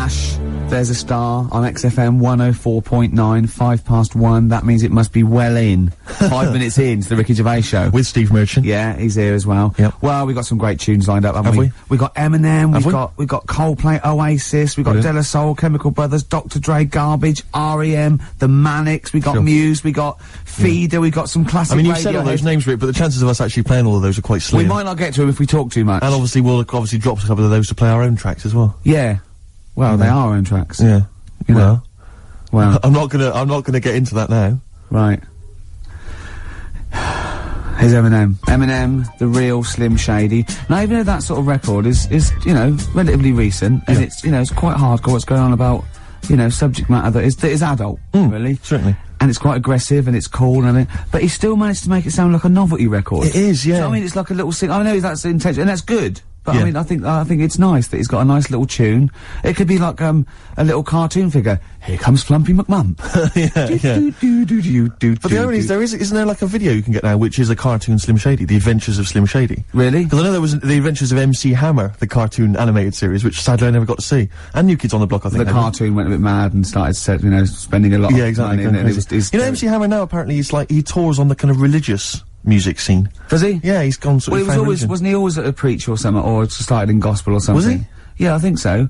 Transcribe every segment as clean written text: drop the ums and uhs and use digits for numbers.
Ash, there's a star on XFM 104.9, 1:05. That means it must be well in. 5 minutes in to the Ricky Gervais show. With Steve Merchant. Yeah, he's here as well. Yep. Well, we've got some great tunes lined up, haven't we? We've got Eminem, we've got Coldplay, Oasis, we've got De La Soul, Chemical Brothers, Dr. Dre, Garbage, R.E.M., The Manics, we got Muse, we got Feeder, we got some classic I mean, you said all those names, Rick, but the chances of us actually playing all of those are quite slim. We might not get to them if we talk too much. And obviously we'll drop a couple of those to play our own tracks as well. Yeah. Well, they are our own tracks. Yeah. You know. Well. I'm not gonna get into that now. Right. Here's Eminem. Eminem, the real Slim Shady. Now, even though that sort of record is, you know, relatively recent, and it's, you know, it's quite hardcore what's going on about, you know, subject matter that is adult, really. Certainly. And it's quite aggressive and it's cool and everything, but he still managed to make it sound like a novelty record. It is, yeah. Do you know what I mean? It's like a little I know that's the intention, and that's good. But Yeah. I mean, I think it's nice that he's got a nice little tune. It could be like, a little cartoon figure. Here comes Flumpy McMump. But the irony is, isn't there like a video you can get now, which is a cartoon Slim Shady, The Adventures of Slim Shady? Really? Because I know there was The Adventures of MC Hammer, the cartoon animated series, which sadly I never got to see. And New Kids on the Block, I think. The cartoon went a bit mad and started, you know, spending a lot of money. And You know, MC Hammer now apparently he's like, he tours on the kind of religious music scene. Does he? Yeah, he's gone sort of. Well, wasn't he always a preacher or something, or started in gospel or something? Was he? Yeah, I think so.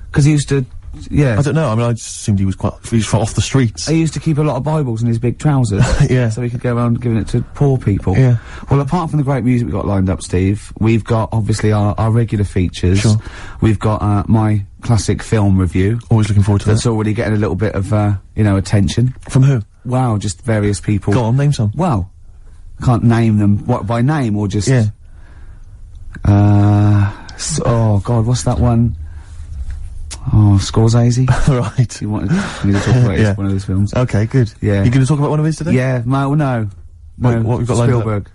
Because he used to, yeah. I don't know, I mean, I just assumed he was off the streets. He used to keep a lot of Bibles in his big trousers. Yeah. So he could go around giving it to poor people. Yeah. Well, apart from the great music we've got lined up, Steve, we've got, obviously, our regular features. Sure. We've got, my classic film review. Always looking forward to That's that. already getting a little bit of, you know, attention. From who? Wow, just various people. Go on, name some. Well, can't name them, what, by name or just... Yeah. oh God, what's that one? Oh, Scorsese? Right. You wanted me to talk about Yeah. one of his films? Okay, good. Yeah. You gonna talk about one of his today? Yeah, no. No, what we've got lined up? Spielberg.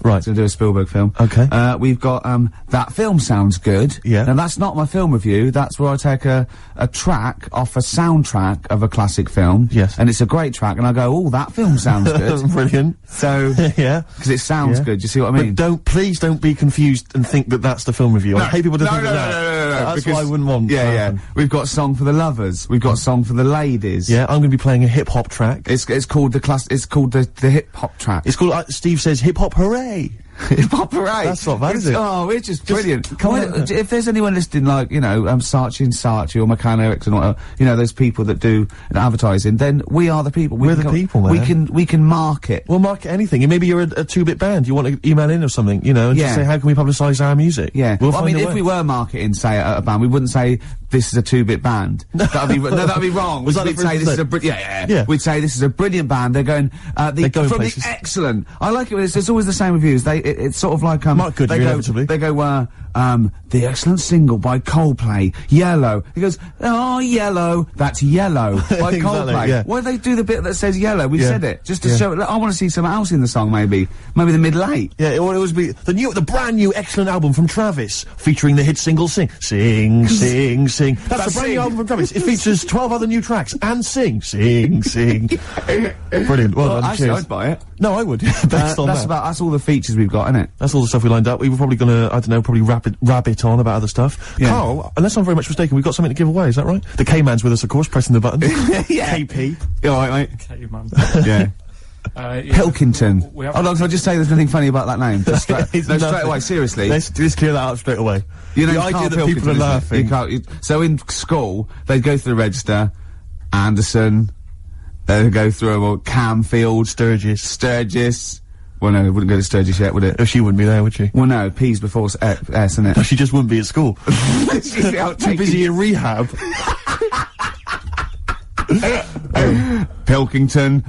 Right. To do a Spielberg film. Okay. We've got, That Film Sounds Good. Yeah. Now that's not my film review, that's where I take a track off a soundtrack of a classic film. Yes. And it's a great track, and I go, oh, that film sounds good. Brilliant. So, Yeah. because it sounds Yeah. good, you see what I mean? But please don't be confused and think that that's the film review. I hate people to think that. No, That's because what I wouldn't want. to Yeah. happen. We've got Song for the Lovers. We've got Song for the Ladies. Yeah, I'm gonna be playing a hip-hop track. It's called the hip hop track. It's called, Steve says, hip-hop hooray! Hip hop hooray. That's not bad, is it? Oh, it's just brilliant. come on. If there's anyone listening, like, you know, Saatchi and Saatchi or McCann Erickson or, you know, those people that do advertising, then we are the people. We're the people, man. We can market. We'll market anything. And maybe you're a two-bit band. You want to email in or something, you know, and just say, how can we publicise our music? Yeah. We'll I find mean, a if way. we were marketing, say, a band, we wouldn't say, this is a two-bit band. That'd be, no, that'd be wrong. Was that We'd the say first this is mistake? yeah. We'd say this is a brilliant band. They're going, They're going from places. the excellent. I like it when it's always the same reviews. It's sort of like, Mark Goodyear, inevitably. They go, the excellent single by Coldplay, Yellow. He goes, oh, Yellow, that's Yellow by Exactly, Coldplay. yeah. Why do they do the bit that says Yellow? We Yeah. said it, just to Yeah. show, I want to see something else in the song, maybe the middle eight. Yeah, it would always be the brand new excellent album from Travis, featuring the hit single Sing. Sing, sing, sing. That's the brand new album from Travis. It features 12 other new tracks and Sing, sing, sing. Brilliant. Well done, Actually, cheers. I'd buy it. No, I would. Based on that. That's all the features we've got, isn't it? That's all the stuff we lined up. We were probably gonna, I don't know, probably rabbit on about other stuff. Yeah. Carl, unless I'm very much mistaken, we've got something to give away, is that right? The K-Man's with us, of course, pressing the button. Yeah. KP. You alright, mate? Okay, man. Yeah. Pilkington. We have- Hold on, can I just say there's nothing funny about that name? Just straight away, seriously. Let's clear that up straight away. You know, the idea that people are laughing. So in school, they'd go through the register, Anderson, they'd go through Camfield, Sturgis. Well, no, it wouldn't go to Sturgis yet, would it? Oh, she wouldn't be there, would she? Well, no, P's before S, isn't it? No, she just wouldn't be at school. She's out Too busy in rehab. Pilkington.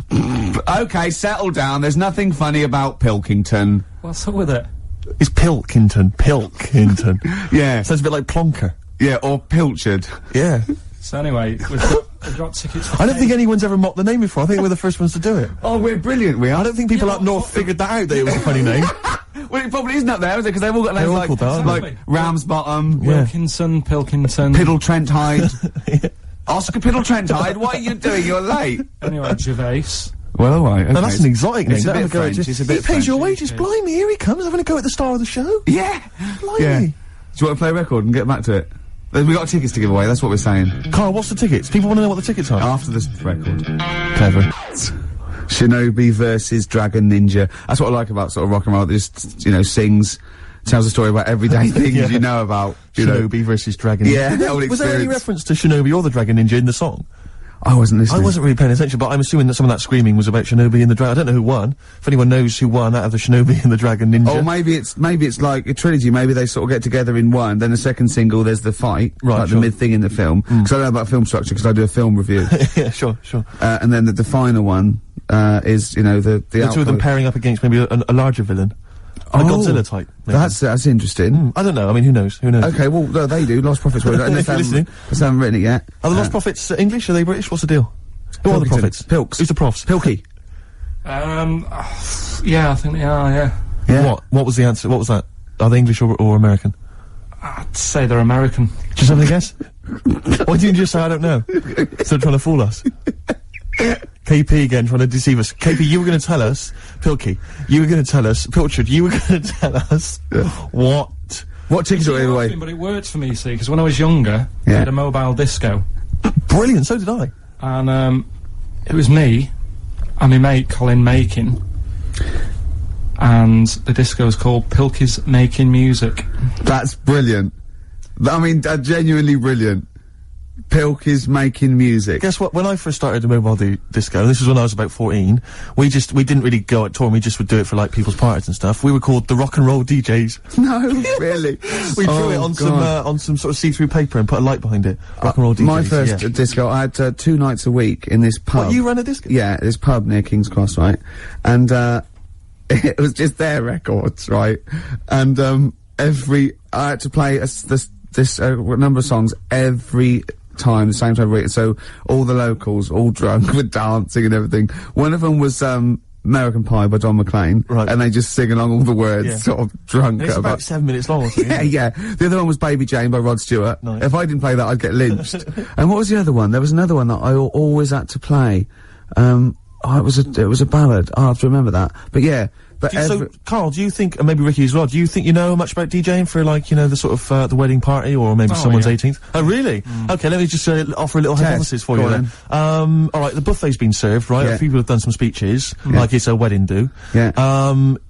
Okay, settle down. There's nothing funny about Pilkington. What's up with it? It's Pilkington. Pilkington. Yeah. Sounds a bit like Plonker. Yeah, or Pilchard. Yeah. So anyway, we've got tickets for I don't think anyone's ever mocked the name before. I think we're the first ones to do it. Oh, we're brilliant, we are. I don't think people up north figured that out, that it was a funny name. Well, it probably isn't up there, is it? Because they've all got names all like, called that, aren't like they? Ramsbottom, Yeah. Wilkinson, Pilkington. Piddle Trent Hyde. Oscar Piddle Trent Hyde, what are you doing? You're late. Anyway, Gervais. Well, alright, okay. Now, that's an exotic name. It's a That'll bit go French, to- it's a bit He pays your French. wages. Blimey, here he comes, having a go at the star of the show. Yeah. Blimey. Yeah. Do you want to play a record and get back to it? We got tickets to give away, that's what we're saying. Carl, what's the tickets? People want to know what the tickets are. After this record. Clever. Shinobi versus Dragon Ninja. That's what I like about sort of rock and roll. It just, you know, tells a story about everyday things you know about. Shinobi versus Dragon Ninja. Yeah, Was there any reference to Shinobi or the Dragon Ninja in the song? I wasn't listening. I wasn't really paying attention, but I'm assuming that some of that screaming was about Shinobi and the Dragon. I don't know who won. If anyone knows who won out of the Shinobi and the Dragon Ninja. Oh, maybe it's like a trilogy. Maybe they sort of get together in one. Then the second single, there's the fight, right? Like the mid thing in the film. Because I don't know about film structure because I do a film review. Yeah, sure. And then the final one is, you know, the two of them pairing up against maybe a larger villain. A Godzilla type. Maybe. That's interesting. I don't know. I mean, who knows? Okay, well, no, they do. Lost Prophets. If you're listening. I haven't written it yet. Are the Lost Prophets English? Are they British? What's the deal? Who are the Prophets? Pilks. Who's the Profs? Pilky. Yeah, I think they are, yeah. What was the answer? What was that? Are they English or American? I'd say they're American. Just have a guess? Why didn't you just say I don't know? Instead of trying to fool us. KP again, trying to deceive us. KP, you were going to tell us, Pilky, you were going to tell us, Pilchard, you were going to tell us what tickets are in away? But it worked for me, see, because when I was younger, I had a mobile disco. Brilliant, so did I. And, it was me and my mate Colin Makin. And the disco was called Pilky's Making Music. That's brilliant. I mean, genuinely brilliant. Pilky's Making Music. Guess what? When I first started the mobile disco, and this was when I was about 14, we didn't really go out touring, we just would do it for like people's parties and stuff. We were called the Rock and Roll DJs. No, really? We drew it on some sort of see-through paper and put a light behind it. Rock and Roll DJs. My first disco, I had 2 nights a week in this pub. What, you ran a disco? Yeah, this pub near King's Cross, right? And, it was just their records, right? And, I had to play this number of songs every time, the same time of week. So all the locals, all drunk with dancing and everything. One of them was American Pie by Don McLean, right? And they just sing along all the words, sort of drunk. And it's about 7 minutes long or something. Yeah. The other one was Baby Jane by Rod Stewart. Nice. If I didn't play that, I'd get lynched. And what was the other one? There was another one that I always had to play. It was a ballad. I have to remember that. But yeah. But so, Carl, do you think, and maybe Ricky as well, do you think you know much about DJing for, like, you know, the sort of, the wedding party, or maybe someone's 18th? Oh, really? Okay, let me just, offer a little hypothesis for you then. Alright, the buffet's been served, right? Yeah. People have done some speeches, like it's a wedding do. Yeah.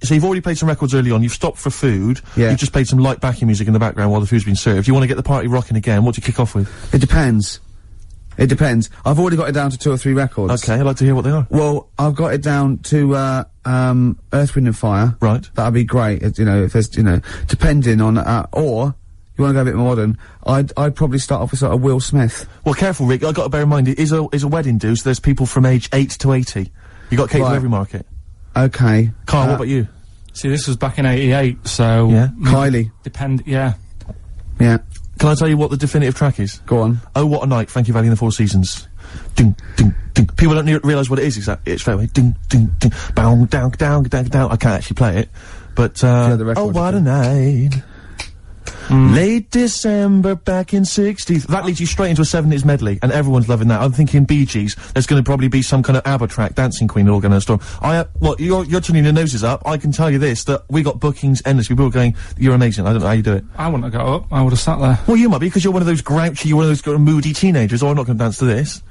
So you've already played some records early on, you've stopped for food, yeah. You've just played some light backing music in the background while the food's been served. You want to get the party rocking again, what do you kick off with? It depends. It depends. I've already got it down to 2 or 3 records. Okay, I'd like to hear what they are. Well, I've got it down to, Earth, Wind and Fire. Right. That'd be great, you know, if there's, you know, depending on, or, you wanna go a bit more modern, I'd probably start off with sort of Will Smith. Well, careful, Rick, I've got to bear in mind, it is a wedding do, so there's people from age 8 to 80. You got cake for every market. Okay. Carl, what about you? See, this was back in '88, so... Yeah. Kylie. Yeah. Yeah. Can I tell you what the definitive track is? Go on. Oh, What a Night, Frankie Valli and the Four Seasons. Ding, ding, ding. People don't realise what it is exactly. It's straight away. Ding, ding, ding. Bow, down, down, down, down. I can't actually play it. But, Oh, What a Night. Late December back in 60s. That leads you straight into a 70s medley, and everyone's loving that. I'm thinking Bee Gees. There's going to probably be some kind of ABBA track, Dancing Queen, all going to storm. You're turning your noses up. I can tell you this, that we got bookings endlessly. People are going, you're amazing. I don't know how you do it. I wouldn't have got up. I would have sat there. Well, you might be, because you're one of those grouchy, you're one of those moody teenagers. Oh, I'm not going to dance to this.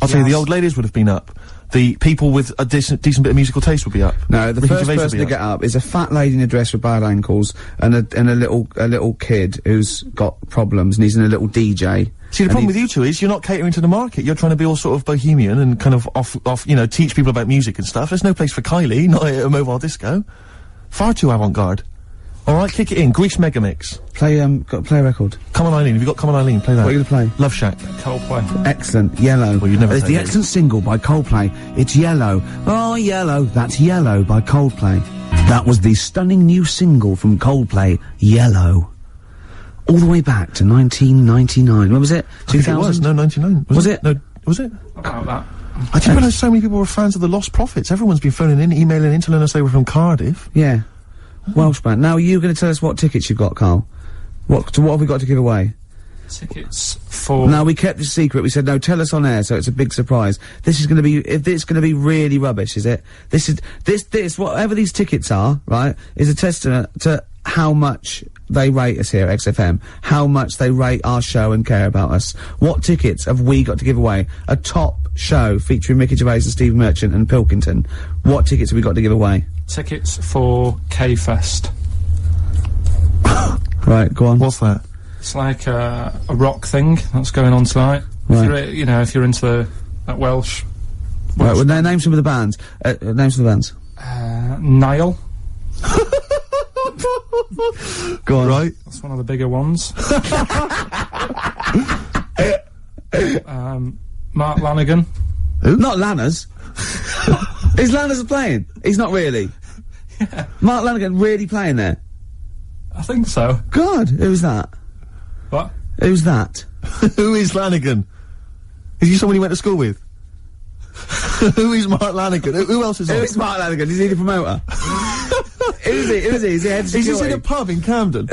I'll tell you, the old ladies would have been up. The people with a decent bit of musical taste would be up. No, the first person to get up is a fat lady in a dress with bad ankles and a little kid who's got problems and he's in a little DJ. See, the problem with you two is you're not catering to the market. You're trying to be all sort of bohemian and kind of off, you know, teach people about music and stuff. There's no place for Kylie, not at a mobile disco. Far too avant-garde. Alright, kick it in. Grease Megamix. Play a record. Come On Eileen. Have you got Come On Eileen? Play that. What are you gonna play? Love Shack. Coldplay. Excellent. Yellow. Well, you'd never It's the excellent single by Coldplay. It's Yellow. Oh, Yellow. That's Yellow by Coldplay. That was the stunning new single from Coldplay, Yellow. All the way back to 1999. When was it? 2000? It was. No, 99. Was it? No, was it? About that. I didn't realise so many people were fans of the Lost Prophets. Everyone's been phoning in, emailing in, telling us they were from Cardiff. Yeah. Welsh band. Now, you're going to tell us what tickets you've got, Carl. What have we got to give away? Tickets for... No, we kept it secret. We said, no, tell us on air, so it's a big surprise. This is going to be, if it's going to be really rubbish, is it? This, whatever these tickets are, right, is a testament to how much they rate us here at XFM, how much they rate our show and care about us. What tickets have we got to give away? A top show featuring Mickey Gervais and Steve Merchant and Pilkington. What tickets have we got to give away? Tickets for K-Fest. Right, go on. What's that? It's like a rock thing that's going on tonight. Right. If you're into that Welsh. Right, well, name some of the bands. Names of the bands. Nile. Go on. Right. That's one of the bigger ones. Mark Lanigan. Who? Not Lanners. Is Lanners playing? He's not really. Yeah. Mark Lanigan really playing there? I think so. God, who's that? What? Who's that? Who is Lanigan? Is he someone you went to school with? Who is Mark Lanigan? Who else is on? Who is Mark Lanigan? Is he the promoter? Who is he? Who is he? Is he head of security? Is he in a pub in Camden?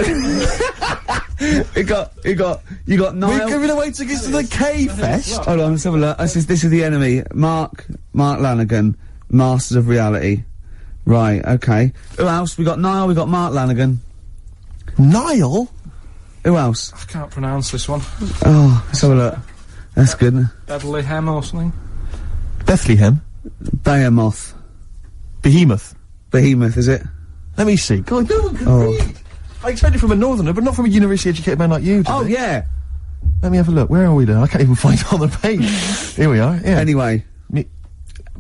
You got Niall. We're giving away tickets to the K-Fest. Hold on, let's have a look. This is the enemy. Mark Lanigan, Masters of Reality. Right, okay. Who else? We got Niall, we got Mark Lanigan. Niall? Who else? I can't pronounce this one. Oh, let's have a look. That's good. Bethlehem or something. Bethlehem? Behemoth. Behemoth? Behemoth, is it? Let me see. God, no one can read. I expect it from a northerner, but not from a university-educated man like you, Oh, yeah. Let me have a look. Where are we now? I can't even find it on the page. Here we are, yeah. Anyway.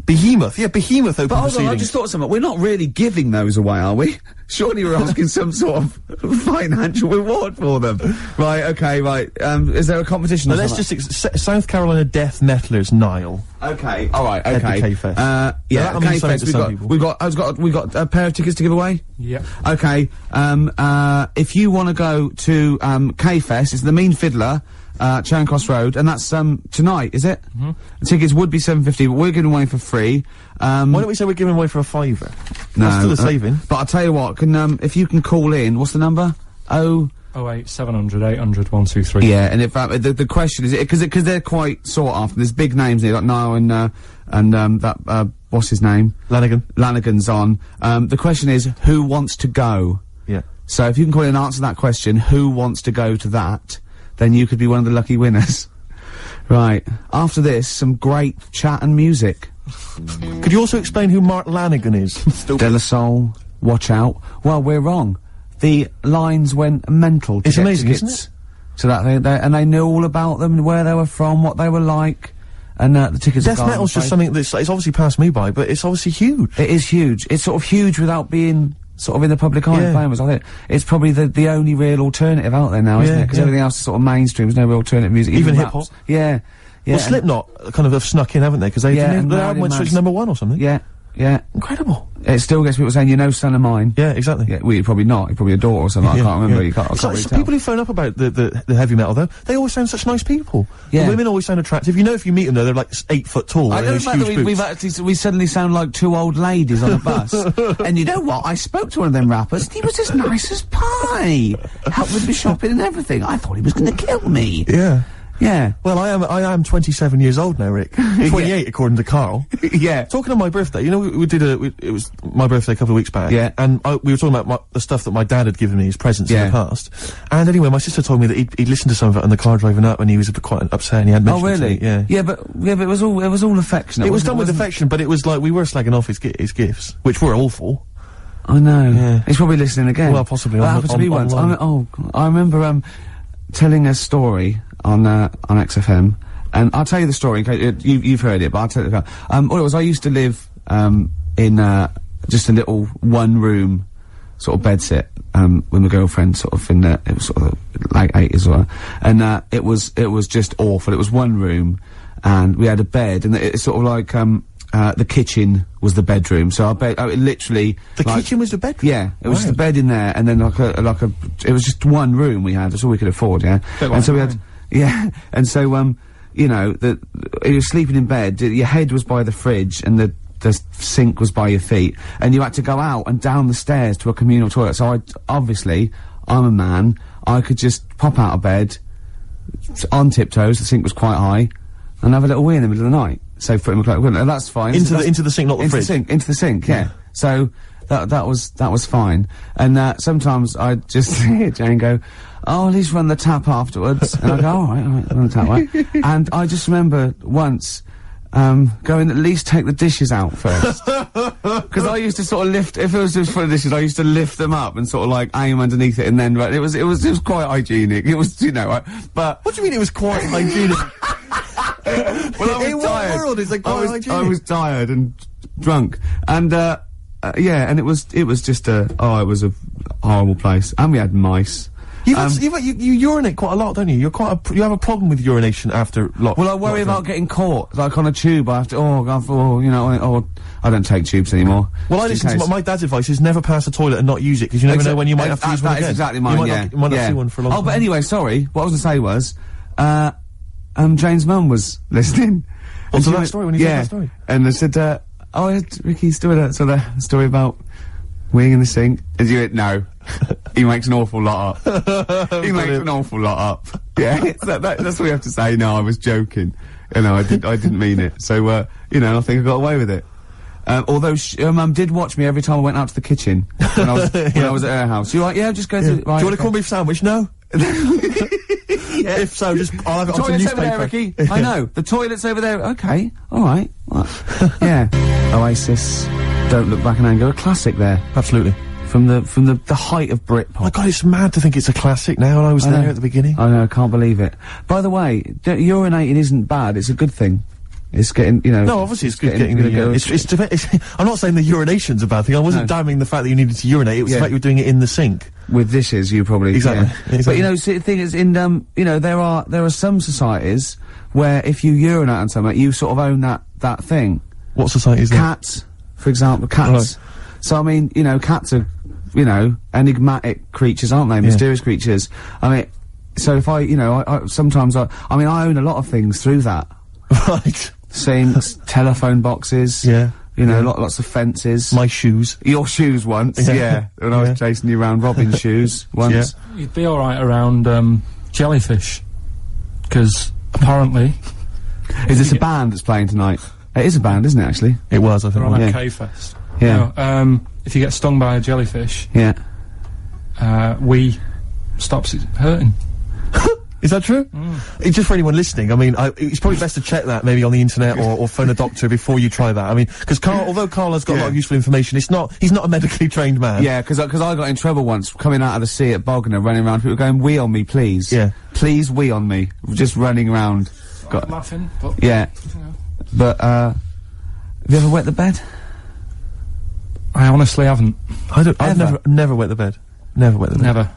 Behemoth. Yeah, Behemoth open But hold on, proceedings. I just thought of something. We're not really giving those away, are we? Surely we're asking some sort of financial reward for them. Right, okay, right. Is there a competition? No, let's just South Carolina death metalers, Niall. Okay, alright, At the okay. K-Fest. Yeah, that means something K-Fest, to some people. we've got a pair of tickets to give away? Yep. Okay, if you want to go to, K-Fest, it's the Mean Fiddler, Charing Cross Road, and that's, tonight, is it? Mm-hmm. The tickets would be $7.50, but we're giving away for free. Why don't we say we're giving away for a £5? No. That's still a saving. But I'll tell you what, if you can call in, what's the number? 08 700 800 123. Yeah, and in fact, the question is, because they're quite sought after, there's big names here, like Niall and what's his name? Lanigan. Lanigan's on. The question is, who wants to go? Yeah. So if you can call in and answer that question, who wants to go to that, then you could be one of the lucky winners. Right. After this, some great chat and music. Could you also explain who Mark Lanigan is? De La Soul, watch out. Well, we're wrong. The lines went mental to It's get amazing, tickets. isn't it? So that they knew all about them, where they were from, what they were like, and the tickets. Death metal's just something that's it's obviously passed me by, but it's obviously huge. It is huge. It's sort of huge without being sort of in the public eye. Yeah. Famous. I think it's probably the only real alternative out there now, isn't it? Because everything else is sort of mainstream. There's no real alternative music, Even raps. hip-hop? Yeah. Yeah. Well, Slipknot kind of have snuck in, haven't they? Because their album went straight to #1 or something. Yeah. Yeah. Incredible. It still gets people saying, son of mine. Yeah, exactly. Yeah, well, you're probably not. You're probably a daughter or something. I can't remember. You can't, I can't really tell. People who phone up about the heavy metal, though, they always sound such nice people. Yeah. The women always sound attractive. You know, if you meet them, though, they're like 8 foot tall. I don't know huge that we suddenly sound like two old ladies on a bus. And you know what? I spoke to one of them rappers, and he was as nice as pie. Helped with the shopping and everything. I thought he was going to kill me. Yeah. Yeah. Well, I am 27 years old now, Rick. 28, according to Karl. Yeah. Talking of my birthday, you know, it was my birthday a couple of weeks back. Yeah. And we were talking about the stuff that my dad had given me as presents in the past. And anyway, my sister told me that he'd listened to some of it in the car driving up, and he was quite upset, and he had mentioned Oh, really? it to me. Yeah. Yeah, but it was all affectionate. It was done with affection, but it was like, we were slagging off his gifts, which were awful. I know. Yeah. He's probably listening again. Well, possibly. That happened to me once. I remember, telling a story on XFM, and I'll tell you the story in case you've heard it, but I'll tell you. All it was, I used to live in just a little one-room sort of bedsit with my girlfriend, sort of it was sort of late 80s or whatever, and it was just awful. It was one room, and we had a bed, and it's sort of like the kitchen was the bedroom, so our bed, literally... The kitchen was the bedroom? Yeah, it was just a bed in there, and then it was just one room we had, that's all we could afford, yeah? And so we had... Yeah, and so, you know, you were sleeping in bed, your head was by the fridge, and the sink was by your feet, and you had to go out and down the stairs to a communal toilet, so obviously, I'm a man, I could just pop out of bed, on tiptoes, the sink was quite high, and have a little wee in the middle of the night. So foot in my cloak, and that's fine. Into the sink, not the fridge. Into the sink, yeah. So, that was fine. And sometimes I just hear Jane go, "Oh, at least run the tap afterwards." And I go, all right, run the tap, right? And I just remember once going, at least take the dishes out first. Because I used to sort of lift, if it was just for the dishes, I used to lift them up and sort of like aim underneath it, and then it was quite hygienic. It was, you know, but what do you mean it was quite hygienic? Well, I was in tired. what world is it quite hygienic? I was tired and drunk, and yeah, and it was just it was a horrible place, and we had mice. You urinate quite a lot, don't you? You have a problem with urination after lot. Well, I worry about getting caught, like on a tube. I have to, I don't take tubes anymore. Well, I listen to my dad's advice is never pass a toilet and not use it, because you never know when you might have to use one again. That is exactly mine, you might not see one for a long time. Oh, but anyway, sorry, what I was going to say was, Jane's mum was listening. What's that story, when you said that story? And I said, Ricky's doing a story about weeing in the sink. And you went, no. He makes an awful lot up. He makes an awful lot up. Yeah, that's what we have to say. No, I was joking. You know, I didn't mean it. So, I think I got away with it. Although Mum did watch me every time I went out to the kitchen when I was at her house. You're like, yeah, just go to. Right, do you want a corned beef sandwich? No. Yeah. If so, just I'll have it on some newspaper. Over there, Ricky. I know the toilet's over there. Okay, all right. Yeah. Oasis, Don't Look Back in Anger, a classic there. Absolutely. From the height of Britpop. My God, it's mad to think it's a classic now, and I was there at the beginning. I know, I can't believe it. By the way, urinating isn't bad, it's a good thing. It's getting, you know... No, obviously it's good getting the... I'm not saying the urination's a bad thing, I wasn't damning the fact that you needed to urinate, it was the fact you were doing it in the sink. With dishes, you probably... Exactly. Yeah. Exactly. But, you know, see, the thing is, there are some societies where if you urinate on something, you sort of own that thing. What society is that? Cats, for example, cats. Right. So, I mean, you know, cats are... You know, enigmatic creatures, aren't they? Mysterious creatures. I mean, so if sometimes I own a lot of things through that. Right. Sinks, telephone boxes. Yeah. You know, lots of fences. My shoes. Your shoes once, yeah. When I was chasing you around Robin's shoes once. Yeah. You'd be alright around, jellyfish. Because, apparently... Is this a band that's playing tonight? It is a band, isn't it, actually? It was, I think. They're on at K-Fest. Yeah. No, if you get stung by a jellyfish, stops it hurting. Is that true? It's just for anyone listening. I mean, it's probably best to check that maybe on the internet or phone a doctor before you try that. I mean, because although Karl has got a lot of useful information, he's not a medically trained man. Yeah, because I got in trouble once coming out of the sea at Bognor, running around, people going, "Wee on me, please." Yeah. Please wee on me. Just running around. I'm laughing, but... Yeah. You know. But, have you ever wet the bed? I honestly haven't. I've never wet the bed. Never wet the bed. Never.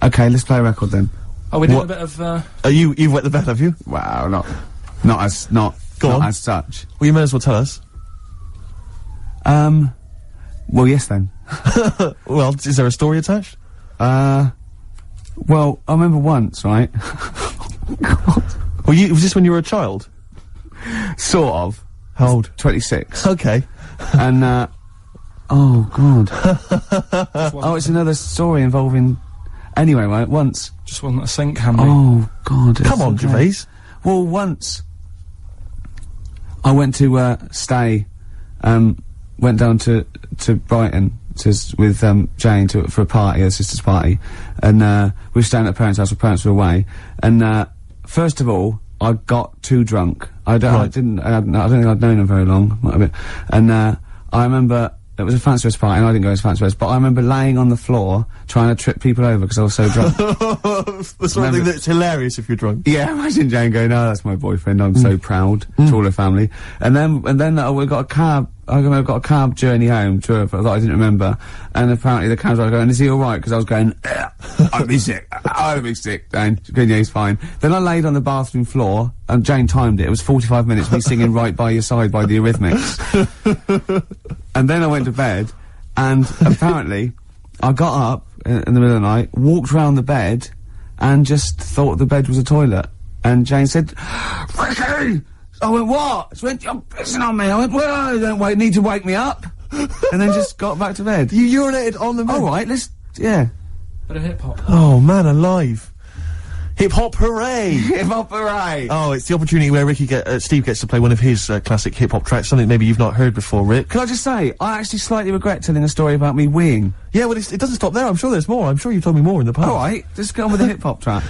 Okay, let's play a record then. Oh, we did a bit of, You've wet the bed, have you? Wow, not as such. Well, you may as well tell us. Well, yes then. Well, is there a story attached? Well, I remember once, right? God. Was this when you were a child? Sort of. How old? 26. Okay. And, oh, God. It's another story involving... Anyway, right, once... Just wasn't a sink handy. Oh, God. Come on, Gervais. Well, once... I went to, stay, went down to Brighton with, Jane for a party, her sister's party, and, we were staying at her parents' house, her parents were away, and, first of all, I got too drunk. I don't think I'd known her very long, might have been. And, I remember, it was a fancy dress party, and I didn't go as fancy dress, but I remember laying on the floor, trying to trip people over because I was so drunk. The sort of thing that's hilarious if you're drunk. Yeah, imagine Jane going, "No, that's my boyfriend, I'm so proud," to all her family. And then we got a cab, I got a cab journey home to her that I didn't remember, and apparently the cab driver going, "Is he alright?" Because I was going, "I'd be sick, I'd be sick," Jane. Yeah, he's fine. Then I laid on the bathroom floor, and Jane timed it, it was 45 minutes, me singing Right By Your Side by the Eurythmics. And then I went to bed, and apparently, I got up in the middle of the night, walked round the bed, and just thought the bed was a toilet. And Jane said, "Ricky!" I went, "What?" She went, "You're pissing on me." I went, "Well, you don't need to wake me up." And then just got back to bed. You urinated on the bed? Alright, yeah. Bit of hip-hop. Oh, man alive. Hip Hop Hooray! Hip Hop Hooray! Oh, it's the opportunity where Steve gets to play one of his classic hip hop tracks, something maybe you've not heard before, Rick. Can I just say, I actually slightly regret telling a story about me weeing. Yeah, well, it doesn't stop there. I'm sure there's more. I'm sure you've told me more in the past. All right, just go on with the hip hop track.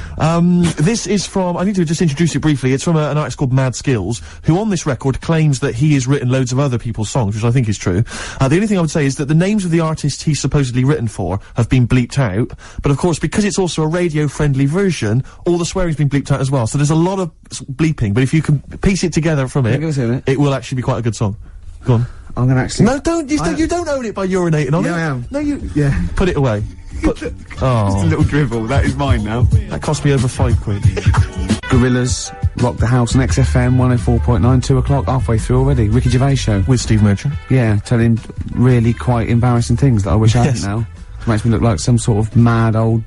This is from, I need to just introduce it briefly. It's from an artist called Mad Skills, who on this record claims that he has written loads of other people's songs, which I think is true. The only thing I would say is that the names of the artists he's supposedly written for have been bleeped out, but of course, because it's also a radio-friendly version, all the swearing's been bleeped out as well. So there's a lot of bleeping, but if you can piece it together from it, it will actually be quite a good song. Go on. I'm gonna actually... No, don't, you don't own it by urinating on it. Yeah, I am. No, you... Yeah. Put it away. Just a little dribble, that is mine now. That cost me over £5. Gorillas rock the house on XFM 104.9, 2 o'clock, halfway through already. Ricky Gervais show. With Steve Merchant. Yeah, telling really quite embarrassing things that I wish I hadn't now. It makes me look like some sort of mad old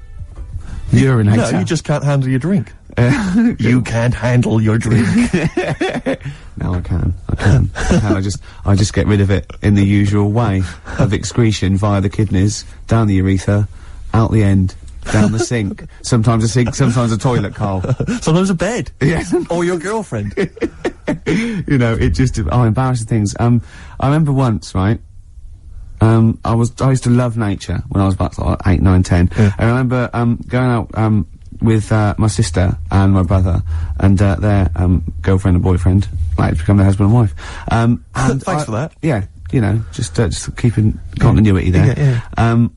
urinator. No, you just can't handle your drink. You can't handle your drink. No, I can. I just get rid of it in the usual way of excretion via the kidneys, down the urethra, out the end, down the sink. Sometimes a sink, sometimes a toilet, Carl. Sometimes a bed. Yes. Or your girlfriend. You know, it just, embarrassing things. I remember once, right? I used to love nature when I was about like 8, 9, 10. Yeah. I remember, going out, with, my sister and my brother and, their, girlfriend and boyfriend, like, to become their husband and wife. And thanks for that. Yeah, you know, just keeping continuity there. Yeah.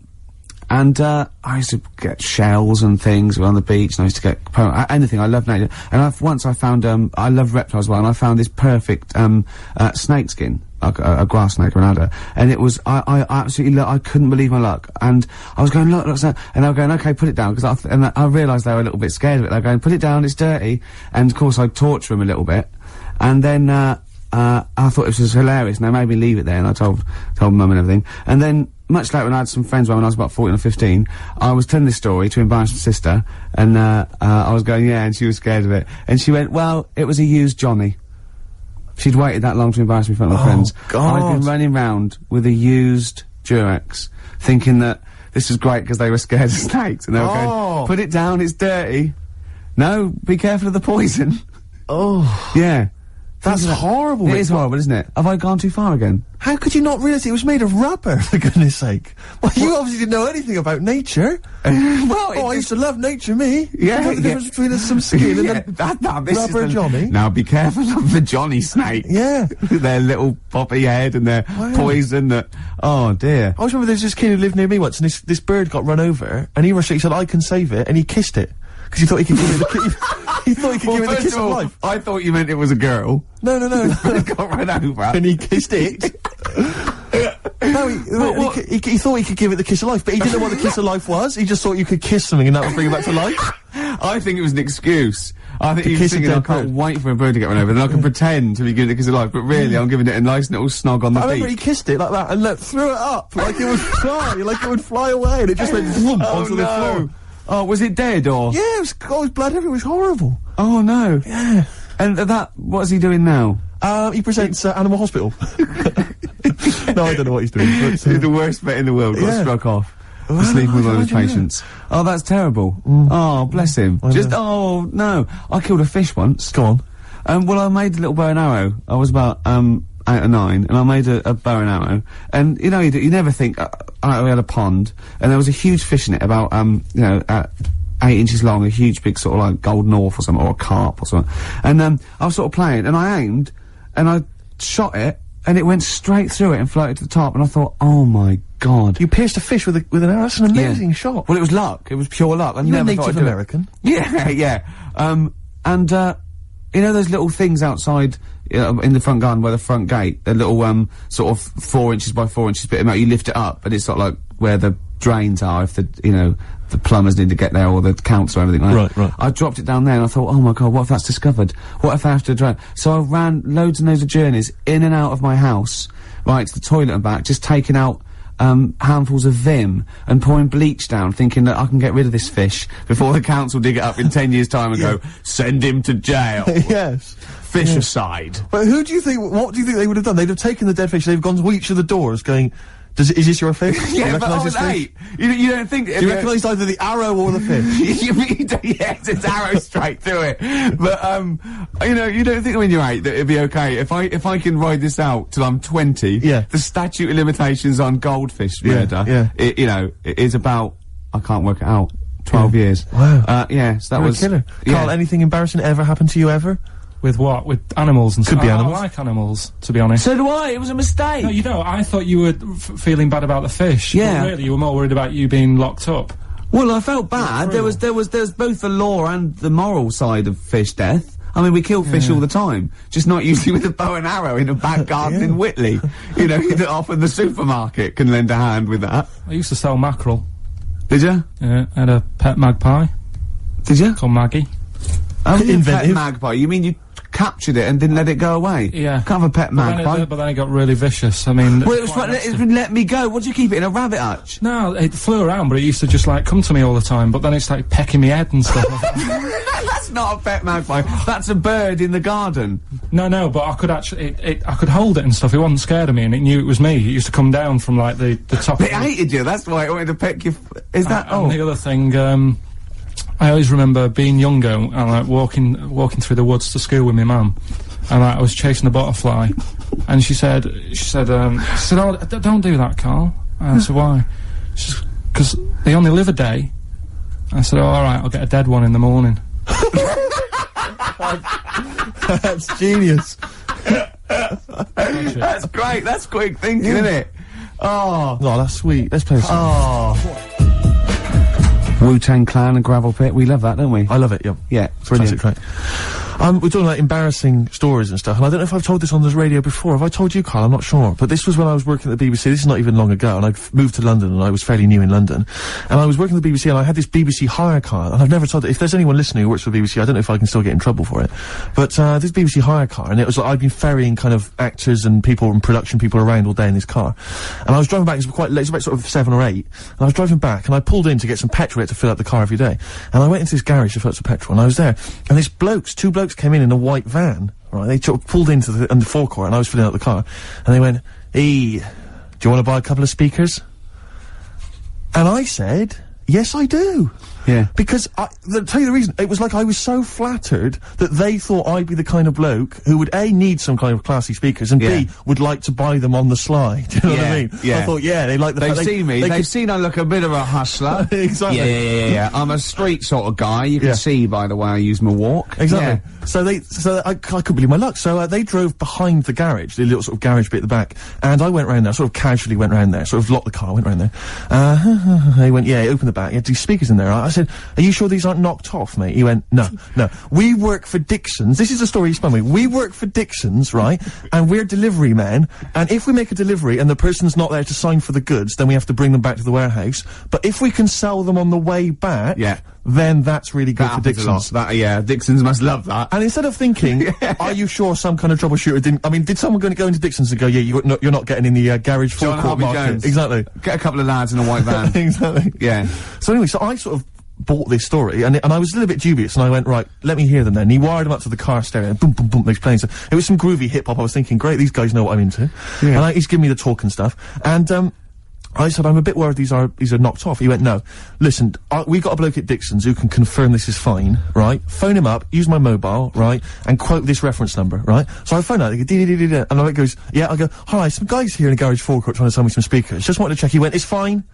I used to get shells and things on the beach, and I used to get anything. I love nature. And once I found, I love reptiles as well, and I found this perfect, snake skin. A grass snake or an adder, and it was, I absolutely, I couldn't believe my luck, and I was going, look, and they were going, okay, put it down, because I realised they were a little bit scared of it. They were going, put it down, it's dirty, and of course I'd torture them a little bit, and then, I thought this was hilarious, and they made me leave it there, and I told mum and everything, and then, much later when I had some friends when I was about 14 or 15, I was telling this story to embarrass my sister, and, I was going, yeah, and she was scared of it, and she went, well, it was a used Johnny. She'd waited that long to embarrass me in front of my friends. God. I'd been running round with a used Durex, thinking that this was great because they were scared of snakes, and they were going, put it down, it's dirty. No, be careful of the poison. Oh. Yeah. That's horrible. It is horrible, isn't it? Have I gone too far again? How could you not realise it was made of rubber, for goodness sake? Well, you obviously didn't know anything about nature. I used to love nature, me. Yeah. The difference between some skin and this rubber Johnny. Now be careful of the Johnny snake. Yeah. Their little poppy head and their poison that, oh dear. I always remember there was this kid who lived near me once, and this bird got run over, and he rushed it, he said, I can save it, and he kissed it. Because he thought he could give it the he thought he could give it the kiss of life. I thought you meant it was a girl. No. It got run over. And he kissed it. No, he thought he could give it the kiss of life, but he didn't know what the kiss of life was. He just thought you could kiss something and that would bring it back to life. I think it was an excuse. I think he was thinking, I can't wait for a bird to get run over, then I can pretend to be giving it a kiss of life, but really I'm giving it a nice little snog on the beak. I remember he kissed it like that and threw it up, like it would fly away, and it just went boom onto the floor. Oh, was it dead, or? Yeah, it was blood everywhere, it was horrible. Oh, no. Yeah. And what's he doing now? He presents Animal Hospital. No, I don't know what he's doing. But, he's the worst vet in the world, got struck off. Sleeping with one of his patients. Oh, that's terrible. Oh, bless him. Oh, no. I killed a fish once. Go on. Well, I made a little bow and arrow. I was about, 8 or 9, and I made a bow and arrow. And, you know, you never think, we had a pond, and there was a huge fish in it, about, 8 inches long, a huge big sort of like golden orph or something, or a carp or something. And, I was sort of playing, and I aimed, and I shot it, and it went straight through it and floated to the top, and I thought, oh my God. You pierced a fish with an arrow? That's an amazing shot. Well, it was luck. It was pure luck. I never thought I'd do it. American? Yeah. You know those little things outside, in the front garden by the front gate? The little, sort of 4 inches by 4 inches bit of metal, you lift it up, and it's sort of like where the drains are, if the plumbers need to get there, or the council or everything like that. Right. I dropped it down there, and I thought, oh my God, what if that's discovered? What if I have to drain? So I ran loads and loads of journeys in and out of my house, right, to the toilet and back, just taking out, handfuls of Vim and pouring bleach down, thinking that I can get rid of this fish before the council dig it up in 10 years' time and go, send him to jail. Yes. Fish aside. But what do you think they would have done? They'd have taken the dead fish, they've gone to each of the doors going, Is this your fish? Yeah, but I was 8. You don't think... Do you recognise either the arrow or the fish? Yeah, it's arrow straight through it. But, you know, you don't think when you're 8 that it'd be okay. If I can ride this out till I'm 20, yeah. The statute of limitations on goldfish murder, it is about, I can't work it out, 12 years. Wow. Yeah, so that You're was... a killer. Yeah. Carl, anything embarrassing ever happened to you ever? With what? With animals and stuff? Could be animals. I like animals, to be honest. So do I. It was a mistake. No, you know, I thought you were feeling bad about the fish. Yeah. But really, you were more worried about you being locked up. Well, I felt bad. There was both the law and the moral side of fish death. I mean, we kill fish all the time, just not usually with a bow and arrow in a back garden in Whitley. You know, often the supermarket can lend a hand with that. I used to sell mackerel. Did you? Yeah, I had a pet magpie. Did you? Called Maggie. Oh, pet magpie. You mean you captured it and didn't let it go away? Yeah. Can't have a pet magpie. But then it got really vicious. I mean... Well, it was let me go. What do you keep it in, a rabbit hutch? No, it flew around, but it used to just, like, come to me all the time, but then it's, like, pecking me head and stuff. That's not a pet magpie. That's a bird in the garden. No, but I could actually... I could hold it and stuff. It wasn't scared of me, and it knew it was me. It used to come down from, like, the top... It hated you, that's why it wanted to peck you... Is that... And the other thing, I always remember being younger and, like, walking through the woods to school with my mum. And I was chasing a butterfly, and she said, "Oh, don't do that, Carl." I said, "Why?" She said, "'Cause they only live a day." I said, "Oh, all right, I'll get a dead one in the morning." That's genius. That's great. That's quick thinking, isn't it? Oh, no, that's sweet. Let's play a song. Oh. Wu-Tang Clan and Gravel Pit. We love that, don't we? I love it. Yeah. Yeah. Brilliant. Classic, right? We're talking about embarrassing stories and stuff, and I don't know if I've told this on this radio before. Have I told you, Carl? I'm not sure. But this was when I was working at the BBC. This is not even long ago, and I moved to London, and I was fairly new in London. And I was working at the BBC, and I had this BBC hire car, and I've never told it. If there's anyone listening who works for the BBC, I don't know if I can still get in trouble for it. But, this BBC hire car, and it was like, I'd been ferrying kind of actors and people and production people around all day in this car. And I was driving back, it was quite late, it was about sort of 7 or 8, and I was driving back, and I pulled in to get some petrol to fill up the car every day. And I went into this garage to fill up some petrol, and I was there, and this two blokes came in a white van, right? They sort of pulled into the forecourt, and I was filling up the car, and they went, "Hey, do you want to buy a couple of speakers?" And I said, "Yes, I do." Yeah. Because, I'll tell you the reason, it was like I was so flattered that they thought I'd be the kind of bloke who would, A, need some kind of classy speakers, and B, would like to buy them on the sly. Do you know what I mean? Yeah. I thought, yeah, they like the fact They've seen me. They've seen I look a bit of a hustler. Exactly. Yeah. I'm a street sort of guy. You can see by the way I use my walk. Exactly. Yeah. So I couldn't believe my luck. So, they drove behind the garage, the little sort of garage bit at the back, and I went round there, sort of casually went round there, sort of locked the car, went round there. They went, yeah, open the back, you had these speakers in there. I said, "Are you sure these aren't knocked off, mate?" He went, no. We work for Dixon's. This is the story he spun me. We work for Dixon's, right? And we're delivery men. And if we make a delivery and the person's not there to sign for the goods, then we have to bring them back to the warehouse. But if we can sell them on the way back, then that's really good for Dixon's. Dixon's must love that. And instead of thinking, are you sure some kind of troubleshooter didn't... I mean, did someone go into Dixon's and go, yeah, you're not getting in the garage forecourt market? Jones. Exactly. Get a couple of lads in a white van. Exactly. Yeah. So anyway, so I sort of bought this story, and I was a little bit dubious, and I went, right, let me hear them then. And he wired them up to the car stereo, and boom, boom, boom, they're playing. So it was some groovy hip-hop. I was thinking, great, these guys know what I'm into. Yeah. And he's giving me the talk and stuff. And, I said, I'm a bit worried these are knocked off. He went, no, listen, we got a bloke at Dixon's who can confirm this is fine, right? Phone him up, use my mobile, right? And quote this reference number, right? So I phone out, they go, dee-dee-dee-dee-dee, and it goes, yeah, I go, hi, some guys here in the garage forecourt trying to sell me some speakers. Just wanted to check. He went, it's fine.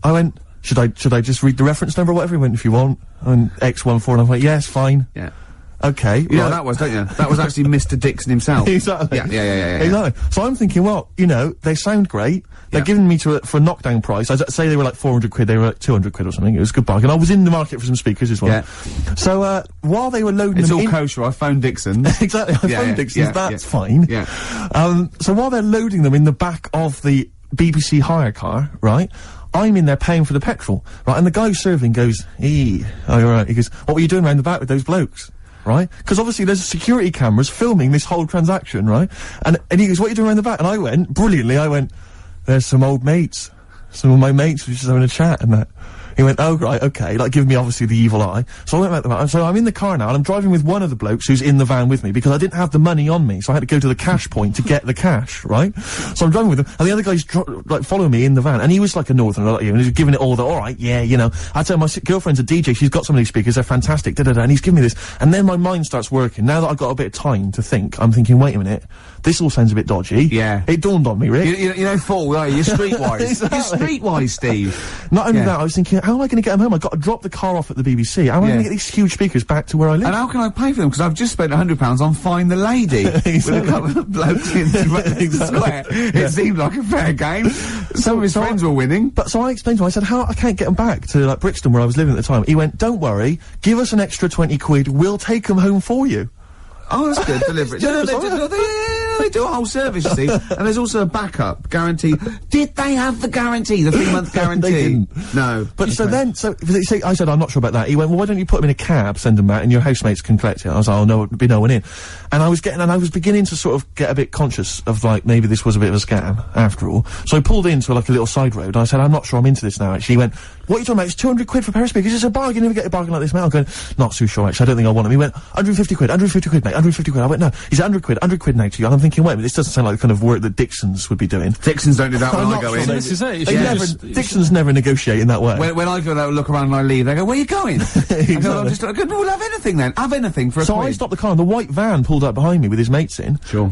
I went, should I just read the reference number or whatever? He went, if you want. And X14, and I went, yeah, it's fine. Yeah. Okay. You know what that was, don't you? That was actually Mr. Dixon himself. Exactly. Yeah. Exactly. So I'm thinking, well, you know, they sound great. They're giving me for a knockdown price. I'd say they were like 400 quid, they were like 200 quid or something. It was a good bargain. I was in the market for some speakers as well. Yeah. So, while they were loading them in... It's all kosher, I phoned Dixon's. Exactly, I phoned Dixon's, that's fine. Yeah. So while they're loading them in the back of the BBC hire car, right, I'm in there paying for the petrol, right, and the guy who's serving goes, oh, you're right. He goes, what were you doing round the back with those blokes? Right? Because obviously there's security cameras filming this whole transaction, right? And he goes, what are you doing around the back? And I went, brilliantly, there's some old mates. Some of my mates were just having a chat and that. He went, oh, right, okay, like, giving me, obviously, the evil eye. So I went back to the van, so I'm in the car now, and I'm driving with one of the blokes who's in the van with me, because I didn't have the money on me, so I had to go to the cash point to get the cash, right? So I'm driving with him, and the other guy's, like, following me in the van, and he was like a northerner, like you, and he was giving it all the, alright, yeah, you know. I tell him, my girlfriend's a DJ, she's got some of these speakers, they're fantastic, da-da-da, and he's giving me this, and then my mind starts working. Now that I've got a bit of time to think, I'm thinking, wait a minute, this all sounds a bit dodgy. Yeah. It dawned on me, Rick. You don't fall, are you? You're streetwise. Exactly. You're streetwise, Steve. Not only that, I was thinking, how am I going to get them home? I've got to drop the car off at the BBC. How am I going to get these huge speakers back to where I live? And how can I pay for them? Because I've just spent £100 on Find the Lady. With a couple of blokes in the square. It seemed like a fair game. Some of his friends were winning. But so I explained to him, I said, I can't get them back to, like, Brixton, where I was living at the time. He went, don't worry, give us an extra 20 quid, we'll take them home for you. Oh, that's good. Deliberate. They do a whole service, you see. And there's also a backup guarantee. Did they have the guarantee? The 3-month guarantee? They didn't. No. But so then, I said, I'm not sure about that. He went, well, why don't you put them in a cab, send them back, and your housemates can collect it. I was like, oh, no, there'd be no one in. And I was beginning to sort of get a bit conscious of, like, maybe this was a bit of a scam, after all. So I pulled into, like, a little side road, and I said, I'm not sure I'm into this now, actually. He went, what are you talking about? It's 200 quid for a pair of speakers. It's a bargain. You never get a bargain like this, mate. I'm going, not so sure, actually. I don't think I want them. He went, 150 quid, 150 quid, mate, 150 quid. I went, no. He said, 100 quid now to you. And I'm thinking, wait a minute, this doesn't sound like the kind of work that Dixons would be doing. Dixons don't do that when I go in. This is it. Dixons never negotiate in that way. When I go there, look around and I leave, they go, where are you going? Exactly. I go, we'll have anything then. Have anything for a So quid. I stopped the car, and the white van pulled up behind me with his mates in. Sure.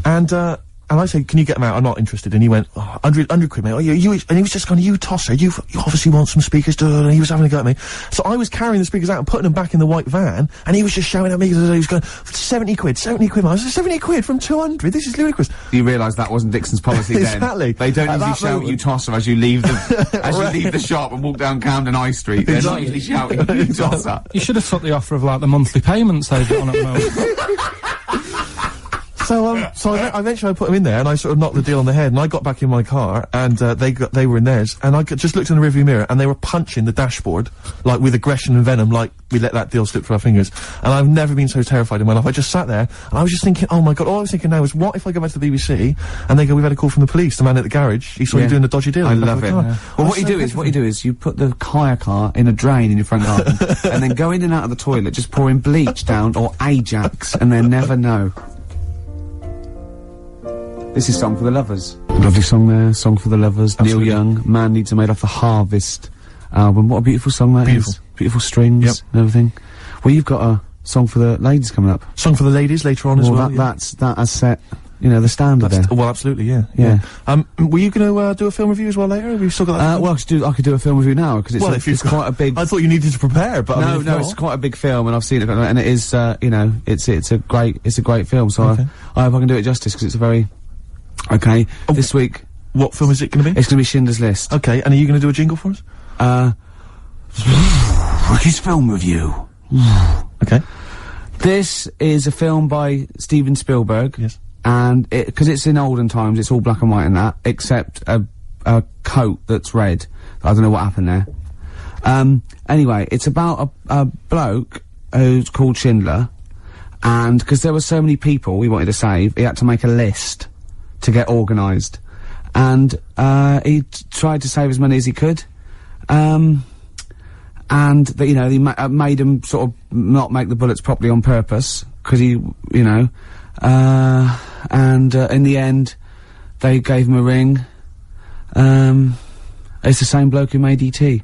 And I said, can you get them out? I'm not interested. And he went, oh, 100 quid, mate. Oh, and he was just going, you tosser, you obviously want some speakers, and he was having a go at me. So I was carrying the speakers out and putting them back in the white van, and he was just shouting at me, he was going, 70 quid, mate. I said, 70 quid from 200? This is ludicrous. You realise that wasn't Dixon's policy then. Exactly. They don't usually shout you tosser as you leave the, leave the shop and walk down Camden High Street. They're not usually shouting you tosser. You should have took the offer of, like, the monthly payments they've got on at the moment. So eventually I put them in there, and I sort of knocked the deal on the head, and I got back in my car, and they were in theirs, and I just looked in the rearview mirror, and they were punching the dashboard, like, with aggression and venom, like we let that deal slip through our fingers. And I've never been so terrified in my life. I just sat there, and I was just thinking, oh my god, all I was thinking now is, what if I go back to the BBC, and they go, we've had a call from the police, the man at the garage, he saw you doing the dodgy deal. I love it. Well, what you do is, you put the hire car in a drain in your front garden, and then go in and out of the toilet, just pouring bleach down, or Ajax, and they never know. This is Song for the Lovers. Lovely song there, Song for the Lovers. Absolutely. Neil Young, Man Needs a Maid off the Harvest album. What a beautiful song that is. Beautiful strings and everything. Well, you've got a Song for the Ladies coming up. Song for the Ladies later on as well. That has set, you know, the standard there. Well, absolutely, yeah. Were you gonna do a film review as well later? Have you still got that? Well, I could do a film review now, because it's quite a big... I thought you needed to prepare, but No, it's quite a big film, and I've seen it, and it is, you know, it's a great film, so I hope I can do it justice, because it's a very... Okay, this week... What film is it gonna be? It's gonna be Schindler's List. Okay, and are you gonna do a jingle for us? Ricky's film review. Okay. This is a film by Steven Spielberg. Yes. And because it's in olden times, it's all black and white and that, except a coat that's red. I don't know what happened there. Anyway, it's about a bloke who's called Schindler, and because there were so many people he wanted to save, he had to make a list to get organised. And he tried to save as many as he could. And you know, he made him sort of not make the bullets properly on purpose, because he, you know, in the end, they gave him a ring. It's the same bloke who made E.T.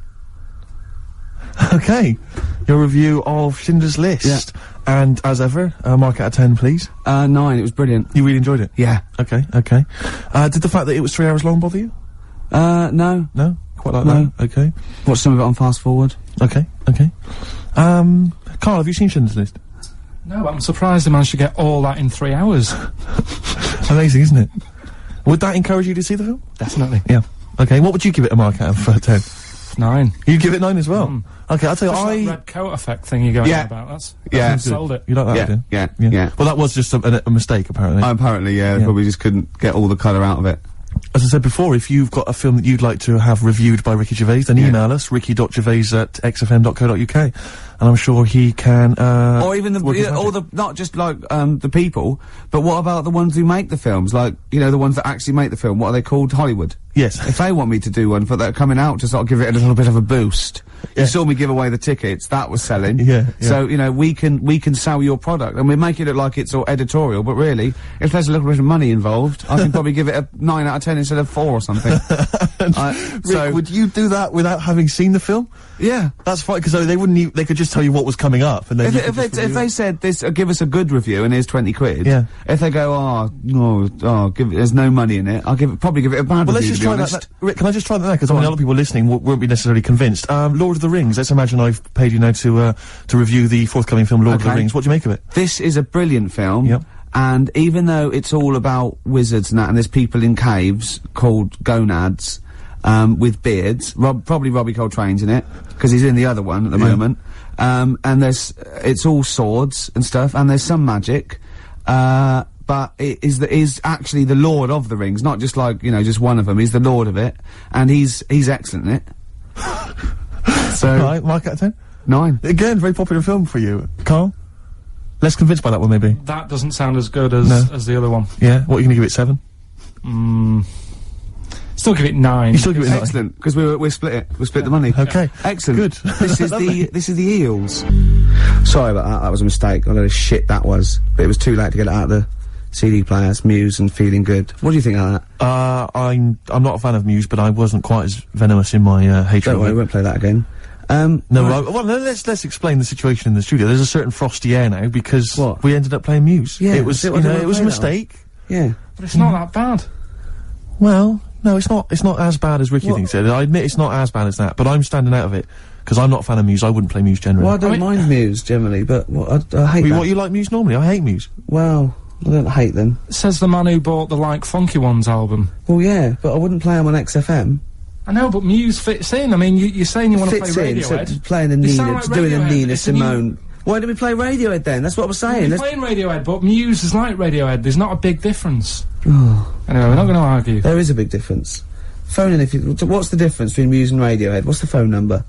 Okay. Your review of Schindler's List. Yeah. And, as ever, a mark out of 10, please. 9, it was brilliant. You really enjoyed it? Yeah. Okay. Did the fact that it was 3 hours long bother you? No. No? Quite like that? Okay. Watch some of it on fast forward. Okay. Carl, have you seen Schindler's List? No, I'm surprised they managed to get all that in 3 hours. Amazing, isn't it? Would that encourage you to see the film? Definitely. Yeah. Okay, what would you give it a mark out of 10? 9. You'd give it 9 as well? Okay, I'll tell you, that red coat effect thing you're going on about, that's sold it. You like that idea? Yeah. Well, that was just a mistake, apparently. Apparently, yeah. Probably just couldn't get all the colour out of it. As I said before, if you've got a film that you'd like to have reviewed by Ricky Gervais, then email us, ricky.gervais@xfm.co.uk. and I'm sure he can, or even not just like, the people, but what about the ones who make the films? Like, you know, the ones that actually make the film, what are they called? Hollywood? Yes. If they want me to do one for that coming out to sort of give it a little bit of a boost. Yeah. You saw me give away the tickets, that was selling. Yeah. So, you know, we can sell your product, and we make it look like it's all editorial, but really, if there's a little bit of money involved, I can probably give it a 9 out of 10 instead of 4 or something. Rick, would you do that without having seen the film? Yeah. That's fine, because they wouldn't they could just tell you what was coming up, and then if they said this, give us a good review and here's 20 quid. Yeah. If they go, there's no money in it, I'll probably give it a bad review. Let's just try that. Rick, can I just try that now? Because I mean, a lot of people listening won't be necessarily convinced. Lord of the Rings. Let's imagine I've paid you now to review the forthcoming film Lord of the Rings. What do you make of it? This is a brilliant film. Yep. And even though it's all about wizards and that, and there's people in caves called gonads, with beards, probably Robbie Coltrane's in it, because he's in the other one at the moment. And it's all swords and stuff, and there's some magic, but it is actually the Lord of the Rings, not just like, you know, just one of them. He's the Lord of it, and he's excellent in it. So, right, mark out of 10? 9. Again, very popular film for you. Carl? Less convinced by that one, maybe? That doesn't sound as good as the other one. Yeah? What, are you gonna give it 7? Still give it 9. You still give it 9? Excellent, because we split it. We split the money. Okay. Excellent. Good. This is the Eels. Sorry about that, that was a mistake. I know shit that was. But it was too late to get it out of the CD players, Muse and Feeling Good. What do you think of that? I'm not a fan of Muse, but I wasn't quite as venomous in my hatred. Don't worry, we won't play that again. Let's explain the situation in the studio. There's a certain frosty air now because we ended up playing Muse. Yeah, it was a mistake. Yeah, but it's not that bad. Well, no, it's not as bad as Ricky thinks it. I admit it's not as bad as that, but I'm standing out of it because I'm not a fan of Muse. I wouldn't play Muse generally. Well, I don't mind Muse generally, but I hate that. What, you like Muse normally? I hate Muse. Well, I don't hate them. Says the man who bought the Like Funky Ones album. Well, yeah, but I wouldn't play them on XFM. I know, but Muse fits in. I mean, you're saying you want to play Radiohead. So playing a Nina, doing a Nina Simone. Why don't we play Radiohead then? That's what I was saying. We're playing Radiohead, but Muse is like Radiohead. There's not a big difference. Anyway, we're not going to argue. There is a big difference. Phone in if you... What's the difference between Muse and Radiohead? What's the phone number?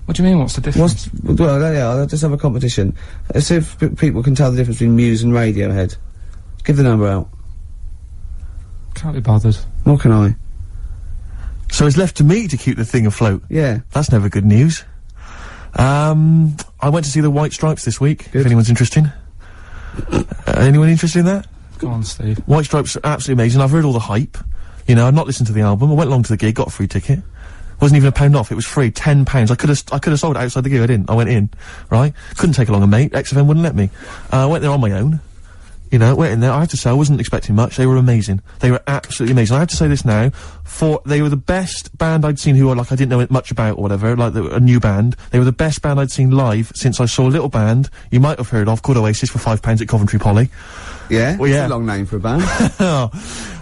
What do you mean, what's the difference? Well, yeah, I'll just have a competition. Let's see if people can tell the difference between Muse and Radiohead. Give the number out. Can't be bothered. Nor can I. So it's left to me to keep the thing afloat. Yeah. That's never good news. I went to see the White Stripes this week, Good. if anyone's interested. Anyone interested in that? Go on, Steve. White Stripes are absolutely amazing. I've heard all the hype. You know, I've not listened to the album. I went along to the gig, got a free ticket. Wasn't even £1 off. It was free, £10. I could have sold it outside the gig. I didn't. I went in, right? Couldn't take along a mate. XFM wouldn't let me. I went there on my own. You know, went in there. I have to say, I wasn't expecting much. They were amazing. They were absolutely amazing. I have to say this now. They were the best band I'd seen who I didn't know much about or whatever, like a new band. They were the best band I'd seen live since I saw a little band you might have heard of called Oasis for £5 at Coventry Poly. Yeah? Well, yeah. It's a long name for a band.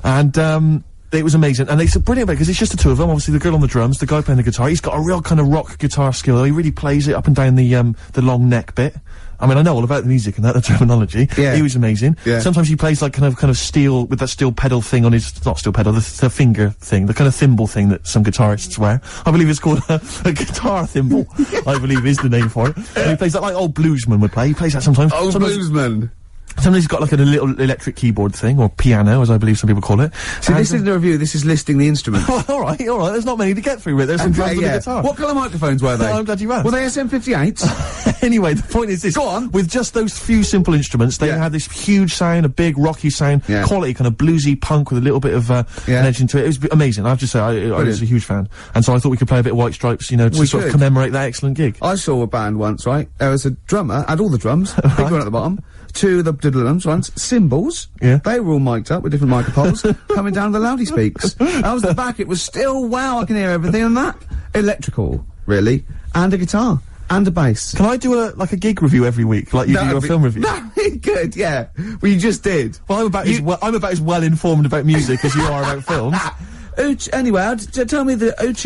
And, it was amazing, and it's a brilliant band because it's just the two of them. Obviously, the girl on the drums, the guy playing the guitar. He's got a real kind of rock guitar skill. He really plays it up and down the long neck bit. I mean, I know all about the music and the terminology. Yeah. He was amazing. Yeah. Sometimes he plays like kind of steel with that steel pedal thing on his, not steel pedal, the finger thing, the kind of thimble thing that some guitarists wear. I believe it's called a guitar thimble. I believe is the name for it. And he plays that like old bluesman would play. He plays that sometimes. Old bluesman. Sometimes he's got like a little electric keyboard thing, or piano, as I believe some people call it. See, this isn't a review, this is listing the instruments. Alright, there's not many to get through with. There's some drums and a guitar. What colour microphones were they? I'm glad you asked. Were they SM58s? Anyway, the point is this. Go on. With just those few simple instruments, they had this huge sound, a big rocky sound, quality, kind of bluesy punk with a little bit of an edge into it. It was amazing. I have to say, I was a huge fan. And so I thought we could play a bit of White Stripes, you know, to sort of commemorate that excellent gig. I saw a band once, right? There was a drummer, had all the drums, big one at the bottom, 2 of the diddle-drums once, cymbals, they were all mic'd up with different microphones, coming down the loudy speaks. I was at the back, it was still, wow, I can hear everything on that. Electrical, really, and a guitar, and a bass. Can I do a gig review every week, like you do your film review? No, good, yeah. Well, you just did. Well, I'm about as well informed about music as you are about films. Anyway, tell me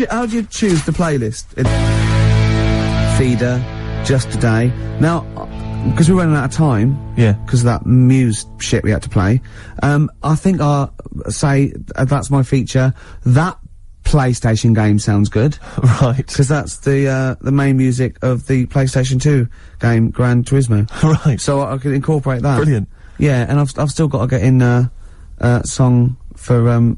how do you choose the playlist? Feeder, Just Today. Now, because we're running out of time, because of that Muse shit we had to play, I think I'll say that's my feature. That PlayStation game sounds good. Right. Because that's the main music of the PlayStation 2 game, Gran Turismo. Right. So I could incorporate that. Brilliant. Yeah, and I've still got to get in, song for,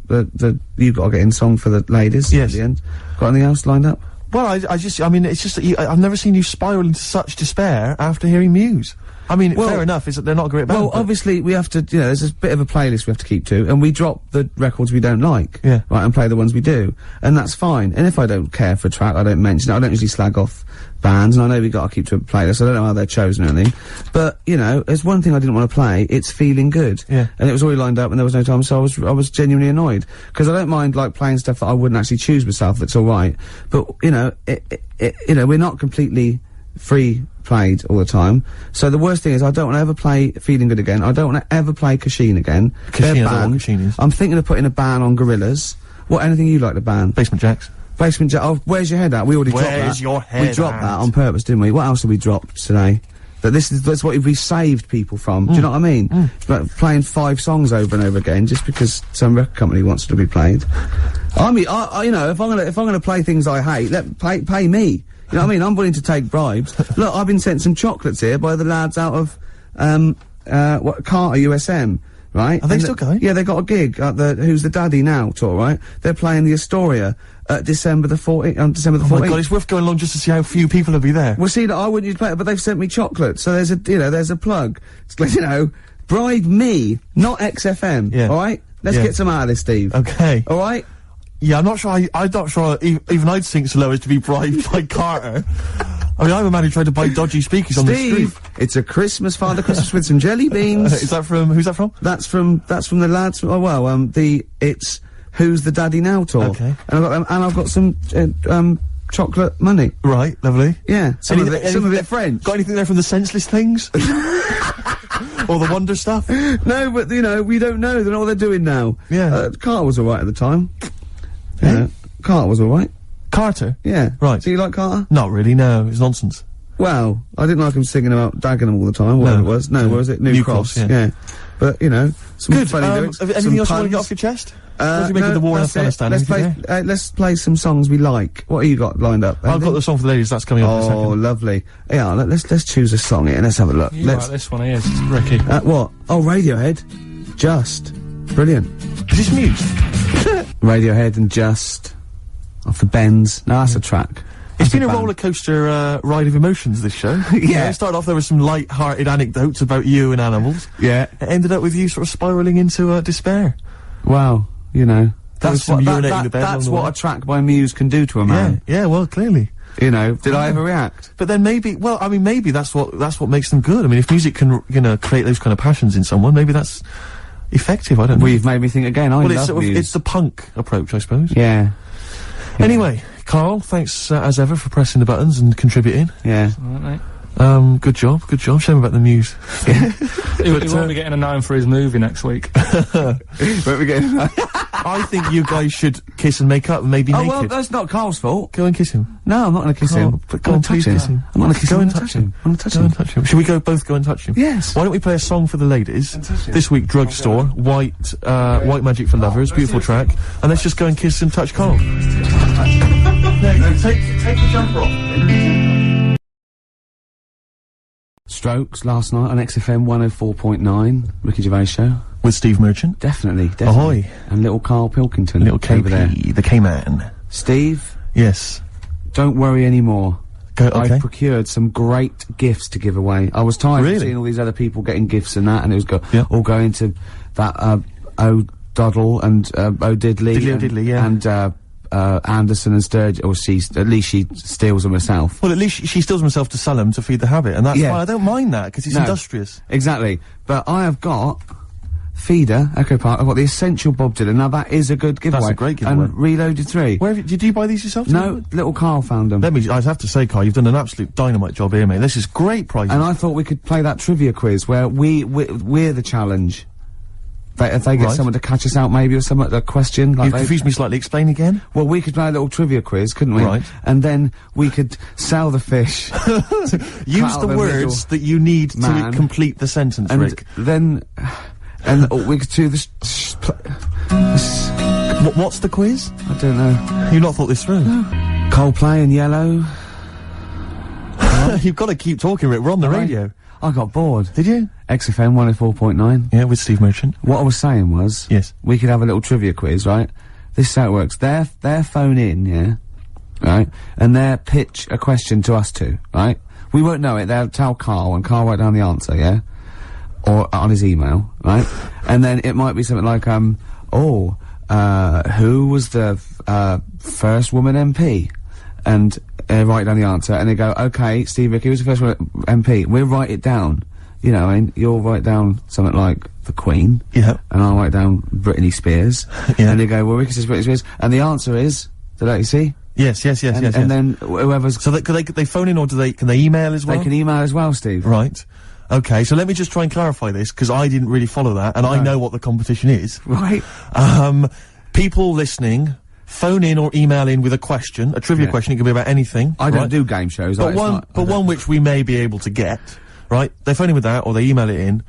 you've got to get in song for the ladies. Yes. At the end. Got anything else lined up? Well, I mean, it's just that I've never seen you spiral into such despair after hearing Muse. I mean, fair enough, is that they're not a great band. Well, obviously, we have to, there's a bit of a playlist we have to keep to, and we drop the records we don't like. Yeah. Right, and play the ones we do. And that's fine. And if I don't care for a track, I don't mention it. I don't usually slag off bands, and I know we've got to keep to a playlist. I don't know how they're chosen or anything. But, there's one thing I didn't want to play. It's Feeling Good. Yeah. And it was already lined up, and there was no time, so I was genuinely annoyed. Because I don't mind, like, playing stuff that I wouldn't actually choose myself, that's alright. But, we're not completely free played all the time. So the worst thing is I don't want to ever play Feeling Good again. I don't want to ever play Kashin again. Kashin, I don't know what Kashin is. I'm thinking of putting a ban on Gorillaz. Anything you like to ban? Basement Jacks. Basement Jack. Oh, Where's Your Head At? We already dropped that. Where's Your Head We dropped that on purpose, didn't we? What else did we drop today? That's what we saved people from. Do you know what I mean? But playing 5 songs over and over again just because some record company wants it to be played. I mean, if I'm gonna play things I hate, pay me. You know what I mean? I'm willing to take bribes. Look, I've been sent some chocolates here by the lads out of, Carter USM, right? Are they still going? Yeah, they got a gig at the Who's the Daddy Now tour, right? They're playing the Astoria at December the 14th, Oh my God, it's worth going along just to see how few people will be there. Well, see, I wouldn't use play it, but they've sent me chocolates, so there's a plug. It's like, bribe me, not XFM, Yeah. alright? Let's get some out of this, Steve. Okay. Alright? Yeah, I'm not sure even I'd sink so low as to be bribed by Carter. I mean, I'm a man who tried to buy dodgy speakers on the street. Steve, it's a Father Christmas with some jelly beans. Is that from, who's that from? That's from the lads, it's Who's the Daddy Now tour. Okay. And I've got some, chocolate money. Right, lovely. Yeah. Some of it French. Got anything there from the Senseless Things? Or the Wonder stuff? No, but, we don't know. They know what they're doing now. Yeah. Carter was alright at the time. Eh? Carter was alright. Carter? Yeah. Right. Do you like Carter? Not really, no. It's nonsense. Well, I didn't like him singing about Dagenham all the time, whatever it was. No, what was it? New Cross. Yeah. But, some Good. funny lyrics. Anything else you want to get off your chest? What do you make of the war in Afghanistan? Let's play some songs we like. What have you got lined up? I've got the song for the ladies, that's coming up in a second. Oh, lovely. Yeah, let's choose a song here and let's have a look. Like this one here, it's Ricky. What? Oh, Radiohead. Just. Brilliant. Is this Muse? Radiohead and Just. Off the Bends. No, that's a track. It's been a roller coaster ride of emotions, this show. Yeah. It started off, there were some light-hearted anecdotes about you and animals. Yeah. It ended up with you sort of spiralling into despair. Well, that's what a a track by Muse can do to a man. Yeah, well, clearly. Did I ever react? But then maybe that's what makes them good. I mean, if music can, create those kind of passions in someone, maybe that's effective, I don't know. Well, you've made me think again. I love Muse. It's the punk approach, I suppose. Yeah. Anyway, Carl, thanks as ever for pressing the buttons and contributing. Yeah. Alright, mate. Good job. Shame about the Muse. He won't be getting a 9 for his movie next week. Won't be getting I think you guys should kiss and make up and maybe naked. Oh, well, that's not Carl's fault. Go and kiss him. No, I'm not going to kiss him. But go and please kiss him. I'm not going to kiss him. Go and touch him. I'm going to touch Go him. and touch him. Should we both go and touch him? Yes. Why don't we play a song for the ladies? This week, Drugstore, White Magic for Lovers, beautiful track. And let's just go and kiss and touch Carl. Take the jumper off. Strokes last night on XFM 104.9, Ricky Gervais show. With Steve Merchant. Definitely. Ahoy. And little Karl Pilkington. Little KP, over there. the K-Man. Steve. Yes. Don't worry anymore. Okay. I've procured some great gifts to give away. I was tired of seeing all these other people getting gifts and that, and it was all going to that O'Doddle and O'Diddley. And Anderson and Sturgeon, or at least she steals them herself. Well, at least she steals them herself to sell them to feed the habit, and that's why I don't mind that, because it's industrious. Exactly. But I have got Feeder, Echo Park, I've got the Essential Bob Dylan. Now that is a good giveaway. That's a great giveaway. And Reloaded 3. Did you buy these yourself? No, little Carl found them. I have to say, Carl, you've done an absolute dynamite job here, mate. This is great prizes. And I thought we could play that trivia quiz where we're the challenge. If they get someone to catch us out, maybe, or a question. Like You've confused me slightly. Explain again. Well, we could play a little trivia quiz, couldn't we? Right. And then we could sell the fish. Use the words that you need to complete the sentence, and Rick. Then, we could do this. What's the quiz? I don't know. You've not thought this through? No. Coldplay and Yellow. You've got to keep talking, Rick. We're on the radio. I got bored. Did you? XFM 104.9. Yeah, with Steve Merchant. What I was saying was... Yes. We could have a little trivia quiz, right? This is how it works. Their phone in, yeah? Right? And they'll pitch a question to us two, right? We won't know it. They'll tell Karl, and Karl write down the answer, yeah? Or on his email, right? And then it might be something like, who was the, first woman MP? And write down the answer, and they go, okay, Steve Ricky was the first one MP. We'll write it down. You know, I mean, you'll write down something like the Queen. Yeah. And I'll write down Britney Spears. Yeah. And they go, well, Ricky says Britney Spears. And the answer is, did that you see? Yes. And then whoever's... So could they phone in, or can they email as well? They can email as well, Steve. Right. Okay, so let me just try and clarify this, because I didn't really follow that, and I know what the competition is. Right. People listening... Phone in or email in with a question, a trivia question. It can be about anything. I don't do game shows. But one which we may be able to get, right? They phone in with that, or they email it in.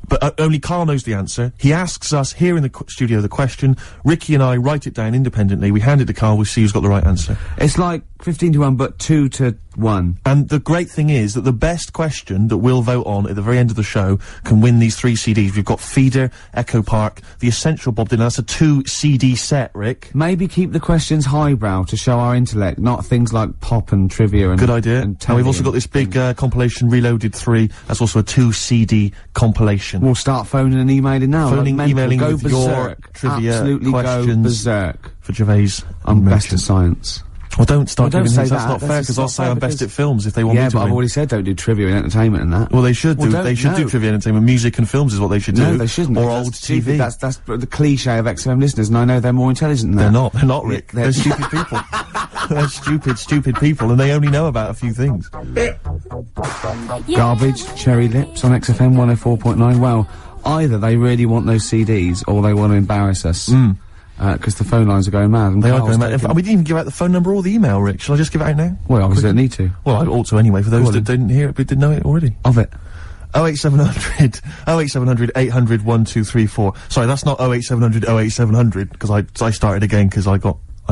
But only Karl knows the answer. He asks us here in the studio the question. Ricky and I write it down independently. We hand it to Karl. We see who's got the right answer. It's like 15-1, but 2-1. And the great thing is that the best question that we'll vote on at the very end of the show can win these 3 CDs. We've got Feeder, Echo Park, The Essential Bob Dylan. That's a 2 CD set, Rick. Maybe keep the questions highbrow to show our intellect, not things like pop and trivia and... Good idea. And we've also got this big compilation, Reloaded 3. That's also a 2 CD compilation. We'll start phoning and emailing now. Emailing go with berserk. your trivia Absolutely questions. Go berserk. For Gervais. I'm best at science. Well, don't start don't giving say hints. that. That's not fair, because I'll say I'm best at films if they want yeah, me to but I've win. already said don't do trivia and entertainment and that. Well, they should do. They should do trivia and entertainment. Music and films is what they should do. No, they shouldn't. Or old TV. That's the cliche of XFM listeners, and I know they're more intelligent than that. They're not, Rick. They're stupid people. They're stupid people, and they only know about a few things. Garbage, Cherry Lips on XFM 104.9. Well, either they really want those CDs, or they want to embarrass us. Because the phone lines are going mad. And they are going mad. We didn't even give out the phone number or the email, Rick. Shall I just give it out now? Well, obviously don't need to. Well, I ought to anyway, for those that didn't hear it but didn't know it already. Of it. 08700 800 1234. Sorry, that's not 08700 08700, because I started again because I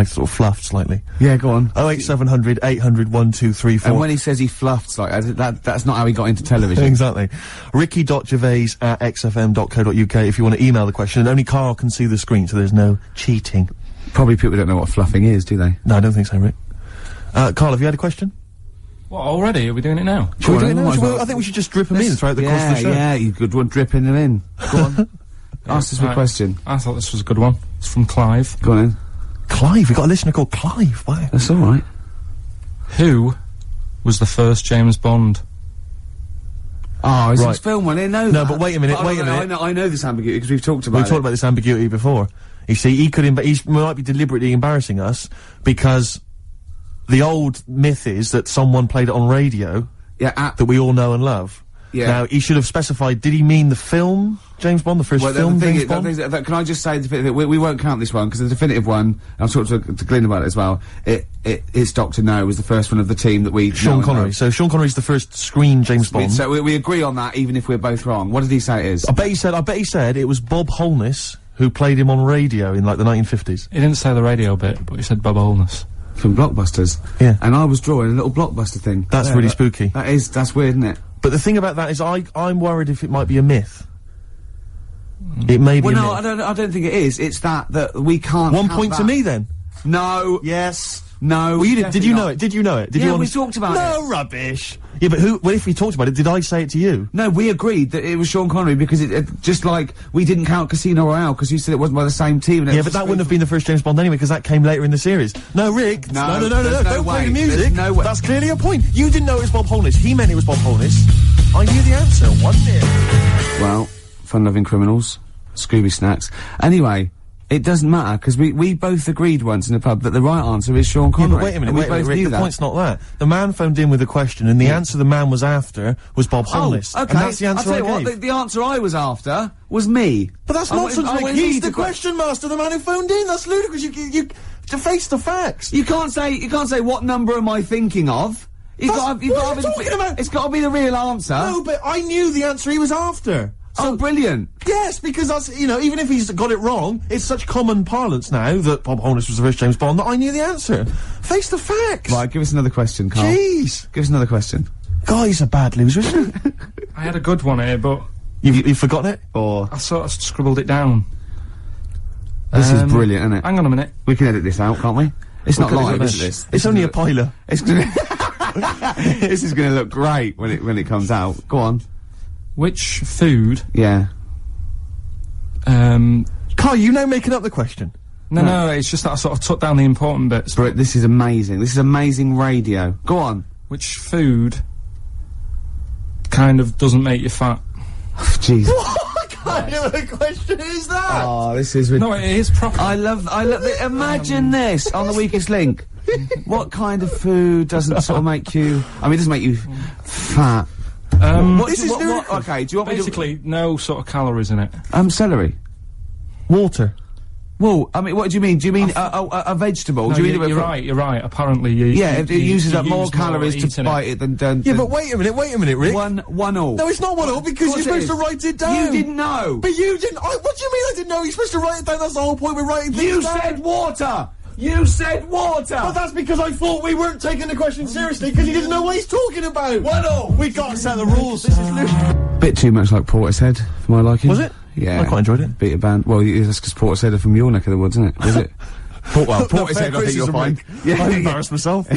sort of fluffed slightly. Yeah, go on. 08700 800 1234. And when he says he fluffed slightly, that's not how he got into television. Exactly. Ricky.gervais@xfm.co.uk if you want to email the question, and only Karl can see the screen, so there's no cheating. Probably people don't know what fluffing is, do they? No, I don't think so, Rick. Karl, have you had a question? What, already? Are we doing it now? Should we do it now? I think we should just drip them in throughout the course of the show. Yeah, you could one dripping them in. Go on. Ask us a question. I thought this was a good one. It's from Clive. Go on in. Clive? We've got a listener called Clive. Wow. That's alright. Who was the first James Bond? Oh, is this film one? I know that. No, but wait a minute, I know this ambiguity because we've talked about it. We've talked about this ambiguity before. You see, he might be deliberately embarrassing us because the old myth is that someone played it on radio. Yeah, that we all know and love. Yeah. Now, he should have specified, did he mean the film James Bond, the first film James Bond? Can I just say, we won't count this one, because the definitive one, and I'll talk to Glyn about it as well, it's Dr. No was the first one of the team that we... Sean Connery. So Sean Connery's the first screen James Bond. So we agree on that, even if we're both wrong. What did he say it is? I bet he said it was Bob Holness who played him on radio in, like, the 1950s. He didn't say the radio bit, but he said Bob Holness. From Blockbusters. Yeah. And I was drawing a little Blockbuster thing. That's really spooky. That's weird, isn't it? But the thing about that is I'm worried if it might be a myth. It may be a myth. I don't think it is. It's that we can't... 1 point to me, then. No. Yes. No. Well, did you know it? Did you know it? Yeah, we talked about it. No rubbish. Yeah, but well, if we talked about it, did I say it to you? No, we agreed that it was Sean Connery because it just like we didn't count Casino Royale because you said it wasn't by the same team. Yeah, but that wouldn't have been the first James Bond anyway because that came later in the series. No, Rick. No. Don't play the music. No way. That's clearly a point. You didn't know it was Bob Holness. He meant it was Bob Holness. I knew the answer. 1-0. Well, fun-loving criminals, Scooby Snacks. Anyway. It doesn't matter, because we both agreed once in a pub that the right answer is Sean Connery. Yeah, but wait a minute, Rick, the point's not that. The man phoned in with a question, and the answer the man was after was Bob Holness. Oh, okay. And that's the answer I'll tell you what, the answer I was after was me. But that's nonsense, Rick. He's the question master, the man who phoned in. That's ludicrous. You to face the facts. You can't say what number am I thinking of? It's got to be the real answer. No, but I knew the answer he was after. Oh, brilliant. Yes, because that's, you know, even if he's got it wrong, it's such common parlance now that Bob Holness was the first James Bond that I knew the answer. Face the facts. Right, give us another question, Carl. Jeez. Give us another question. God, he's a bad loser, isn't he? I had a good one here, but... You've forgotten it? Or... I sort of scribbled it down. This is brilliant, isn't it? Hang on a minute. We can edit this out, can't we? It's not live, is this? It's only a piler. It's gonna... This is gonna look great when it comes out. Go on. Which food... Yeah. Carl, you now making up the question. No, it's just that I sort of took down the important bits. But this is amazing. This is amazing radio. Go on. Which food kind of doesn't make you fat? Jeez. What kind of a question is that? Oh, this is... No, it is proper. I love it. Imagine this on the Weakest Link. What kind of food doesn't sort of make you... I mean, it doesn't make you fat. Okay, do you want basically no sort of calories in it? Celery. Water. Well, I mean, what do you mean? Do you mean a vegetable? No, do you mean you're right. Apparently, it uses up more calories to bite it than... Yeah, but wait a minute, Rick. One all. No, it's not one all, because you're supposed to write it down. You didn't know. But you didn't... what do you mean I didn't know? You're supposed to write it down, that's the whole point, we're writing things down. You said water! You said water! But that's because I thought we weren't taking the question seriously, because you didn't know what he's talking about! One all! We got to set the rules, this is loose. Bit too much like Portishead, for my liking. Was it? Yeah. I quite enjoyed it. Beat a band. Well, that's because Portishead are from your neck of the woods, isn't it? Was it? Portishead, I think you'll find. Yeah, I embarrassed myself.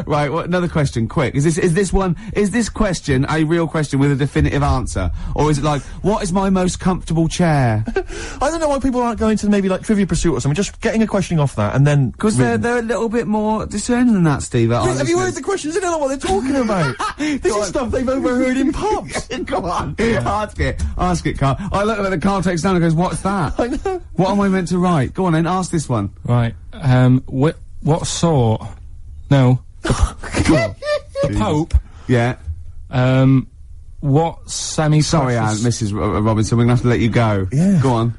Right, another question, quick. Is this question a real question with a definitive answer? Or is it like, what is my most comfortable chair? I don't know why people aren't going to maybe like Trivia Pursuit or something, just getting a question off that and then... Because they're a little bit more discerning than that, Steve. Have you heard the questions? They don't know what they're talking about. This is stuff they've overheard in pubs. Go on, ask it, Carl. I look at the Carl takes down and goes, what's that? I know. What am I meant to write? Go on then, ask this one. Right, what sort... No. The Pope. Yeah. What semi-precious... Sorry, Mrs. Robinson, we're gonna have to let you go. Yeah. Go on.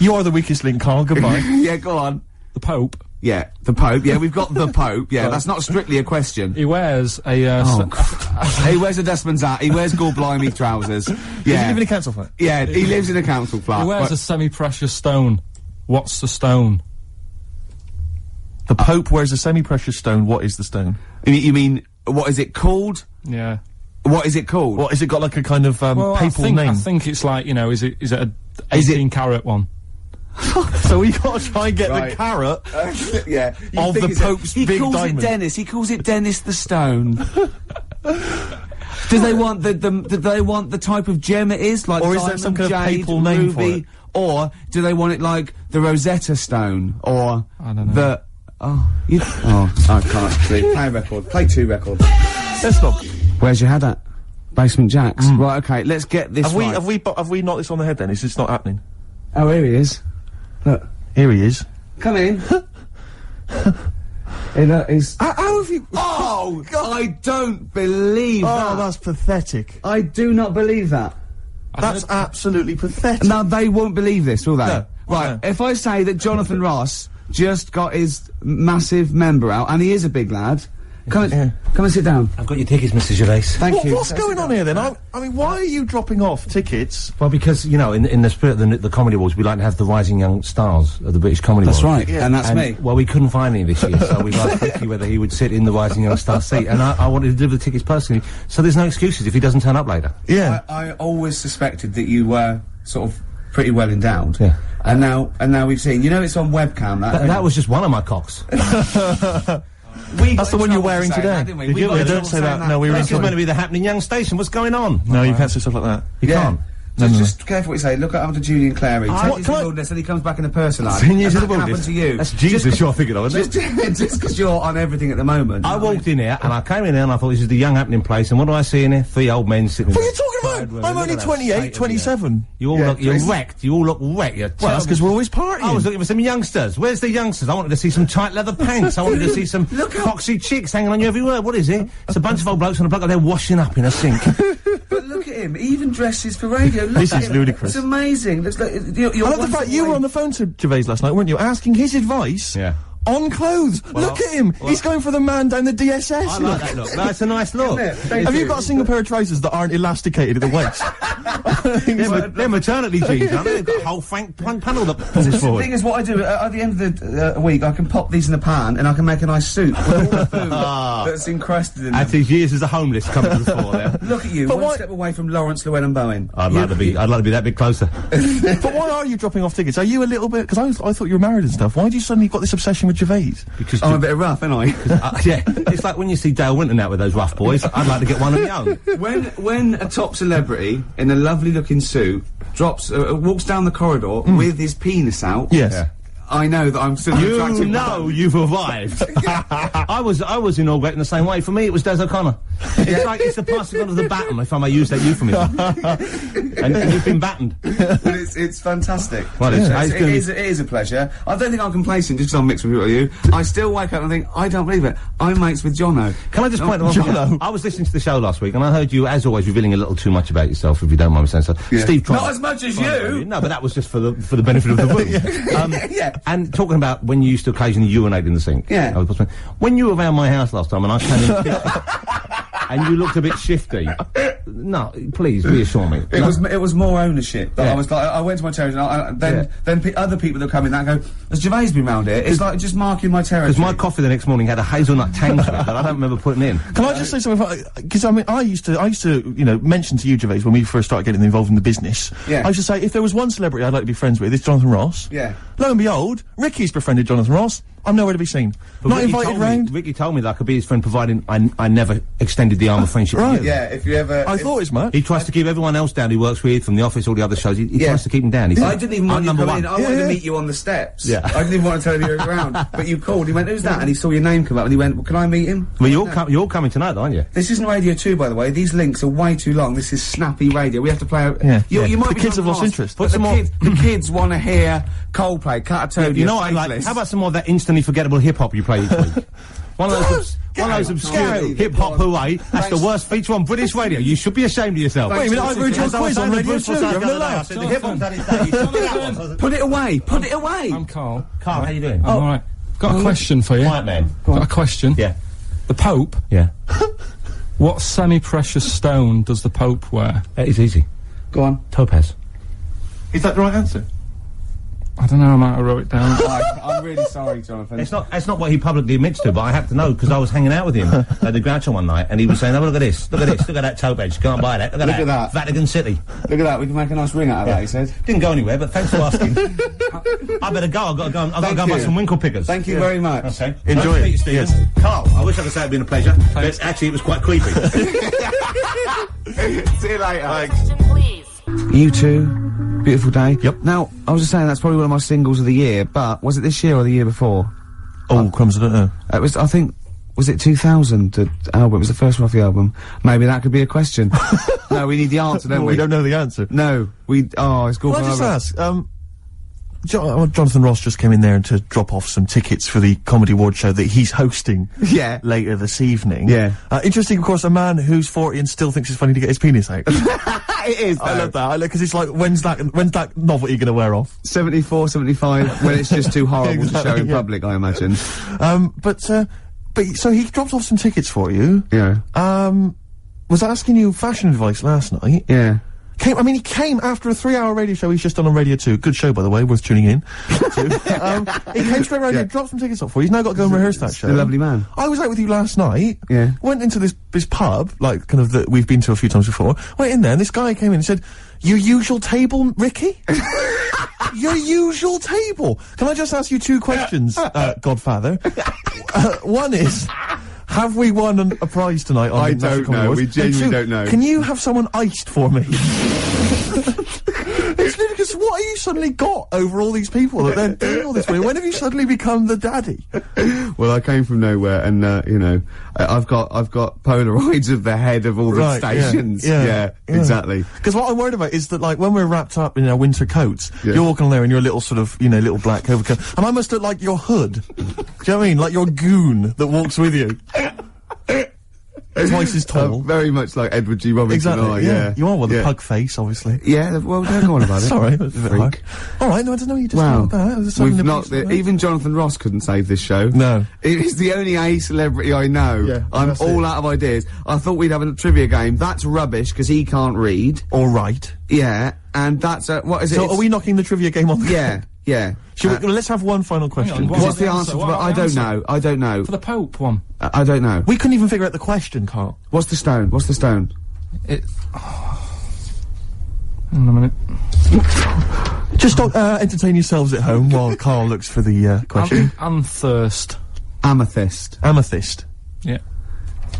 You are the weakest link, Carl. Goodbye. Yeah, go on. The Pope. Yeah, the Pope. Yeah, we've got the Pope. Yeah, that's not strictly a question. He wears a, he wears a dustman's hat. He wears gore-blimey trousers. Yeah. Does he live in a council flat? Yeah, he lives in a council flat. He wears a semi-precious stone. What's the stone? The Pope wears a semi-precious stone. What is the stone? You mean, what is it called? Yeah. What is it called? What, is it got like a kind of, papal name? I think it's like, you know, is it a 18-carat one? So we gotta try and get the carrot yeah, of the Pope's big diamond. He calls it Dennis the Stone. Do they want the type of gem it is? Like, or is there some kind of jade, papal name for it? Or do they want it like the Rosetta Stone? Or I don't know. I can't see. Play a record. Play 2 records. Let's stop. Where's your head at? Basement Jacks. Right, okay, let's get this right. Have we knocked this on the head then? It's just not happening. Oh, here he is. Look. Here he is. Come in. He's... How have you... Oh, God. I don't believe that. Oh, that's pathetic. I do not believe that. That's absolutely pathetic. Now, they won't believe this, will they? No. Right, No. if I say that Jonathan Ross just got his massive member out, and he is a big lad, come and sit down. I've got your tickets, Mr. Gervais. Thank you. What's going on here then? I mean, why are you dropping off tickets? Well, because, you know, in the spirit of the Comedy Awards, we like to have the rising young stars of the British Comedy Awards. That's right, and that's me. Well, we couldn't find any this year, so we asked Ricky whether he would sit in the rising young star seat, and I wanted to deliver the tickets personally, so there's no excuses if he doesn't turn up later. Yeah. I always suspected that you were sort of pretty well endowed. Yeah. And now we've seen, you know, it's on webcam. That was just one of my cocks. That's the one you're wearing today. Didn't we? Did you? got in Don't trouble say saying that. No, we were in This is meant to be the happening young station. What's going on? No, you can't say stuff like that. You can't. Just careful what you say. Look at after Julian Clary. Take his wilderness and he comes back in a personality. 10 years and of the that happened wilderness. to you. That's Jesus you're thinking of, isn't it? Just because you're on everything at the moment. I walked in here, and I came in here, and I thought, this is the young happening place, and what do I see in here? 3 old men sitting What are there. you talking about? I'm only 28, 27. You all look, you're wrecked. You all look wrecked. Well, that's because we're always partying. I was looking for some youngsters. Where's the youngsters? I wanted to see some tight leather pants. I wanted to see some foxy chicks hanging on you everywhere. What is it? It's a bunch of old blokes on a block up there washing up in a sink. But look at him. He even dresses for radio. Look This at is him. ludicrous. It's amazing. Looks like you're I love the fact you were on the phone to Gervais last night, weren't you? Asking his advice on clothes. Look at him. He's going for the man down the DSS. I like that look. That's a nice look. Have you got a single pair of trousers that aren't elasticated at the waist? They're maternity jeans, aren't they? They've got a whole panel that pulls forward. The thing is, what I do at the end of the week, I can pop these in a pan and I can make a nice soup with all the food that's encrusted in them. At his years as a homeless coming to the fore there. Look at you, one step away from Lawrence Llewellyn Bowen. I'd like to be that bit closer. But why are you dropping off tickets? Are you a little bit? Because I thought you were married and stuff. Why do you suddenly got this obsession with Gervais? Because I'm a bit rough, ain't I? Yeah, it's like when you see Dale Winton out with those rough boys. I'd like to get one of my own. When a top celebrity in a lovely looking suit walks down the corridor with his penis out. Yes. Yeah. I know that I'm still attractive. You know you've arrived. I was inaugurated in the same way. For me, it was Des O'Connor. It's like it's the passing on of the baton, if I may use that euphemism. and you've been battened. But it's fantastic. Well, it is a pleasure. I don't think I'm complacent just because I'm mixed with you. I still wake up and think, I don't believe it. I'm mates with Jono. Can I just point out Jono? I was listening to the show last week and I heard you, as always, revealing a little too much about yourself, if you don't mind me saying so. Yeah. Steve tried. Not as much as you! No, but that was just for the benefit of the room. Yeah. And talking about when you used to occasionally urinate in the sink. Yeah. When you were around my house last time and I came in and you looked a bit shifty. No, please reassure me. It was more ownership. I was like, I went to my territory and then other people that come in that go, has Gervais been round here? It's like just marking my territory. Because my coffee the next morning had a hazelnut tang to it that I don't remember putting in. Can I just say something? Because I mean, I used to, you know, mention to you, Gervais, when we first started getting involved in the business. Yeah. I used to say, if there was one celebrity I'd like to be friends with, it's Jonathan Ross. Yeah. Lo and behold, Ricky's befriended Jonathan Ross. I'm nowhere to be seen. But Not invited round. Ricky told me that I could be his friend, providing I never extended the arm of friendship. Right. To you. Yeah, if you ever... I thought it's Matt. He tries to keep everyone else down he works with, from The Office, all the other shows. He tries to keep them down. I didn't even want you to come in. I wanted to Yeah. meet you on the steps. Yeah. I didn't even want to tell you you were around. But you called. He went, who's that? And he saw your name come up and he went, well, can I meet him? Well, you're coming tonight, aren't you? This isn't Radio 2, by the way. These links are way too long. This is snappy radio. We have to play out... Yeah. You might The be kids have lost fast, interest. But the kids want to hear Coldplay, Catatonia, You know what I like? How about some more of that instantly forgettable hip-hop you play each week? One of those obscure hip-hop hooey. That's the worst feature on British radio. You should be ashamed of yourself. Wait a minute, I wrote your quiz on Radio 2. Put it away. Put it away. I'm Karl. Carl, how you doing? I'm alright. Got a question for you. Quiet man. Got a question. Yeah. The Pope. Yeah. What semi-precious stone does the Pope wear? It's easy. Go on. Topaz. Is that the right answer? I don't know, I might have wrote it down. I'm really sorry, Jonathan. It's not what he publicly admits to, but I have to know because I was hanging out with him at the Groucho one night, and he was saying, "Oh, look at this, look at this, look at that toe bench. Can't buy that. Look at that. Vatican City. Look at that. We can make a nice ring out of that." He said. Didn't go anywhere, but thanks for asking. I better go. I've got to go. I've got to go and buy some winkle pickers. Thank you very much. Okay. Enjoy it. Stephen. Yes. Carl, I wish I could say it'd been a pleasure, but actually it was quite creepy. See you later. Question, please. You too. Beautiful day. Yep. Now, I was just saying that's probably one of my singles of the year, but was it this year or the year before? Oh, crumbs, I don't know. It was, I think, was it 2000, the album? It was the first one off the album. Maybe that could be a question. No, we need the answer, don't we? We don't know the answer. No, it's good. Well, I just ask, Jonathan Ross just came in there to drop off some tickets for the Comedy Award show that he's hosting later this evening. Yeah. Interesting, of course, a man who's 40 and still thinks it's funny to get his penis out. It is, though. I love that. Because it's like, when's that novelty gonna wear off? 74, 75, when it's just too horrible to show in public, I imagine. But so he dropped off some tickets for you. Yeah. Was asking you fashion advice last night. Yeah. He came after a 3-hour radio show he's just done on Radio 2. Good show, by the way, worth tuning in to. He came straight around here, dropped some tickets off for you. He's now got to go and rehearse that show. A lovely man. I was out with you last night. Yeah. Went into this pub, like, kind of, that we've been to a few times before. Went in there, and this guy came in and said, "Your usual table, Ricky?" Your usual table. Can I just ask you 2 questions, Godfather? One is, have we won a prize tonight? I don't know. We genuinely don't know. Can you have someone iced for me? It's ludicrous. What have you suddenly got over all these people that they're doing all this with? When have you suddenly become the daddy? Well, I came from nowhere, and you know, I've got Polaroids of the head of all the stations. Yeah, exactly. Because what I'm worried about is that, like, when we're wrapped up in our winter coats, you're walking on there in your little sort of, you know, little black overcoat, and I must look like your hood. Do you know what I mean? Like your goon that walks with you. Twice as tall. Very much like Edward G. Robinson. Exactly, yeah. You are with the pug face, obviously. Yeah, well, don't go on about it. Sorry, that's a bit hard. Alright, no, I don't know, you just we've not, even Jonathan Ross couldn't save this show. No. It's the only A celebrity I know. Yeah, I'm all out of ideas. I thought we'd have a trivia game. That's rubbish, because he can't read. All right. Yeah, and that's, what is it? So are we knocking the trivia game on? Yeah. Let's have one final question. What's the answer? I don't know. I don't know. For the Pope one. I don't know. We couldn't even figure out the question, Carl. What's the stone? What's the stone? Hang on a minute. Just entertain yourselves at home while Carl looks for the question. Amthurst. Amethyst. Amethyst. Yeah.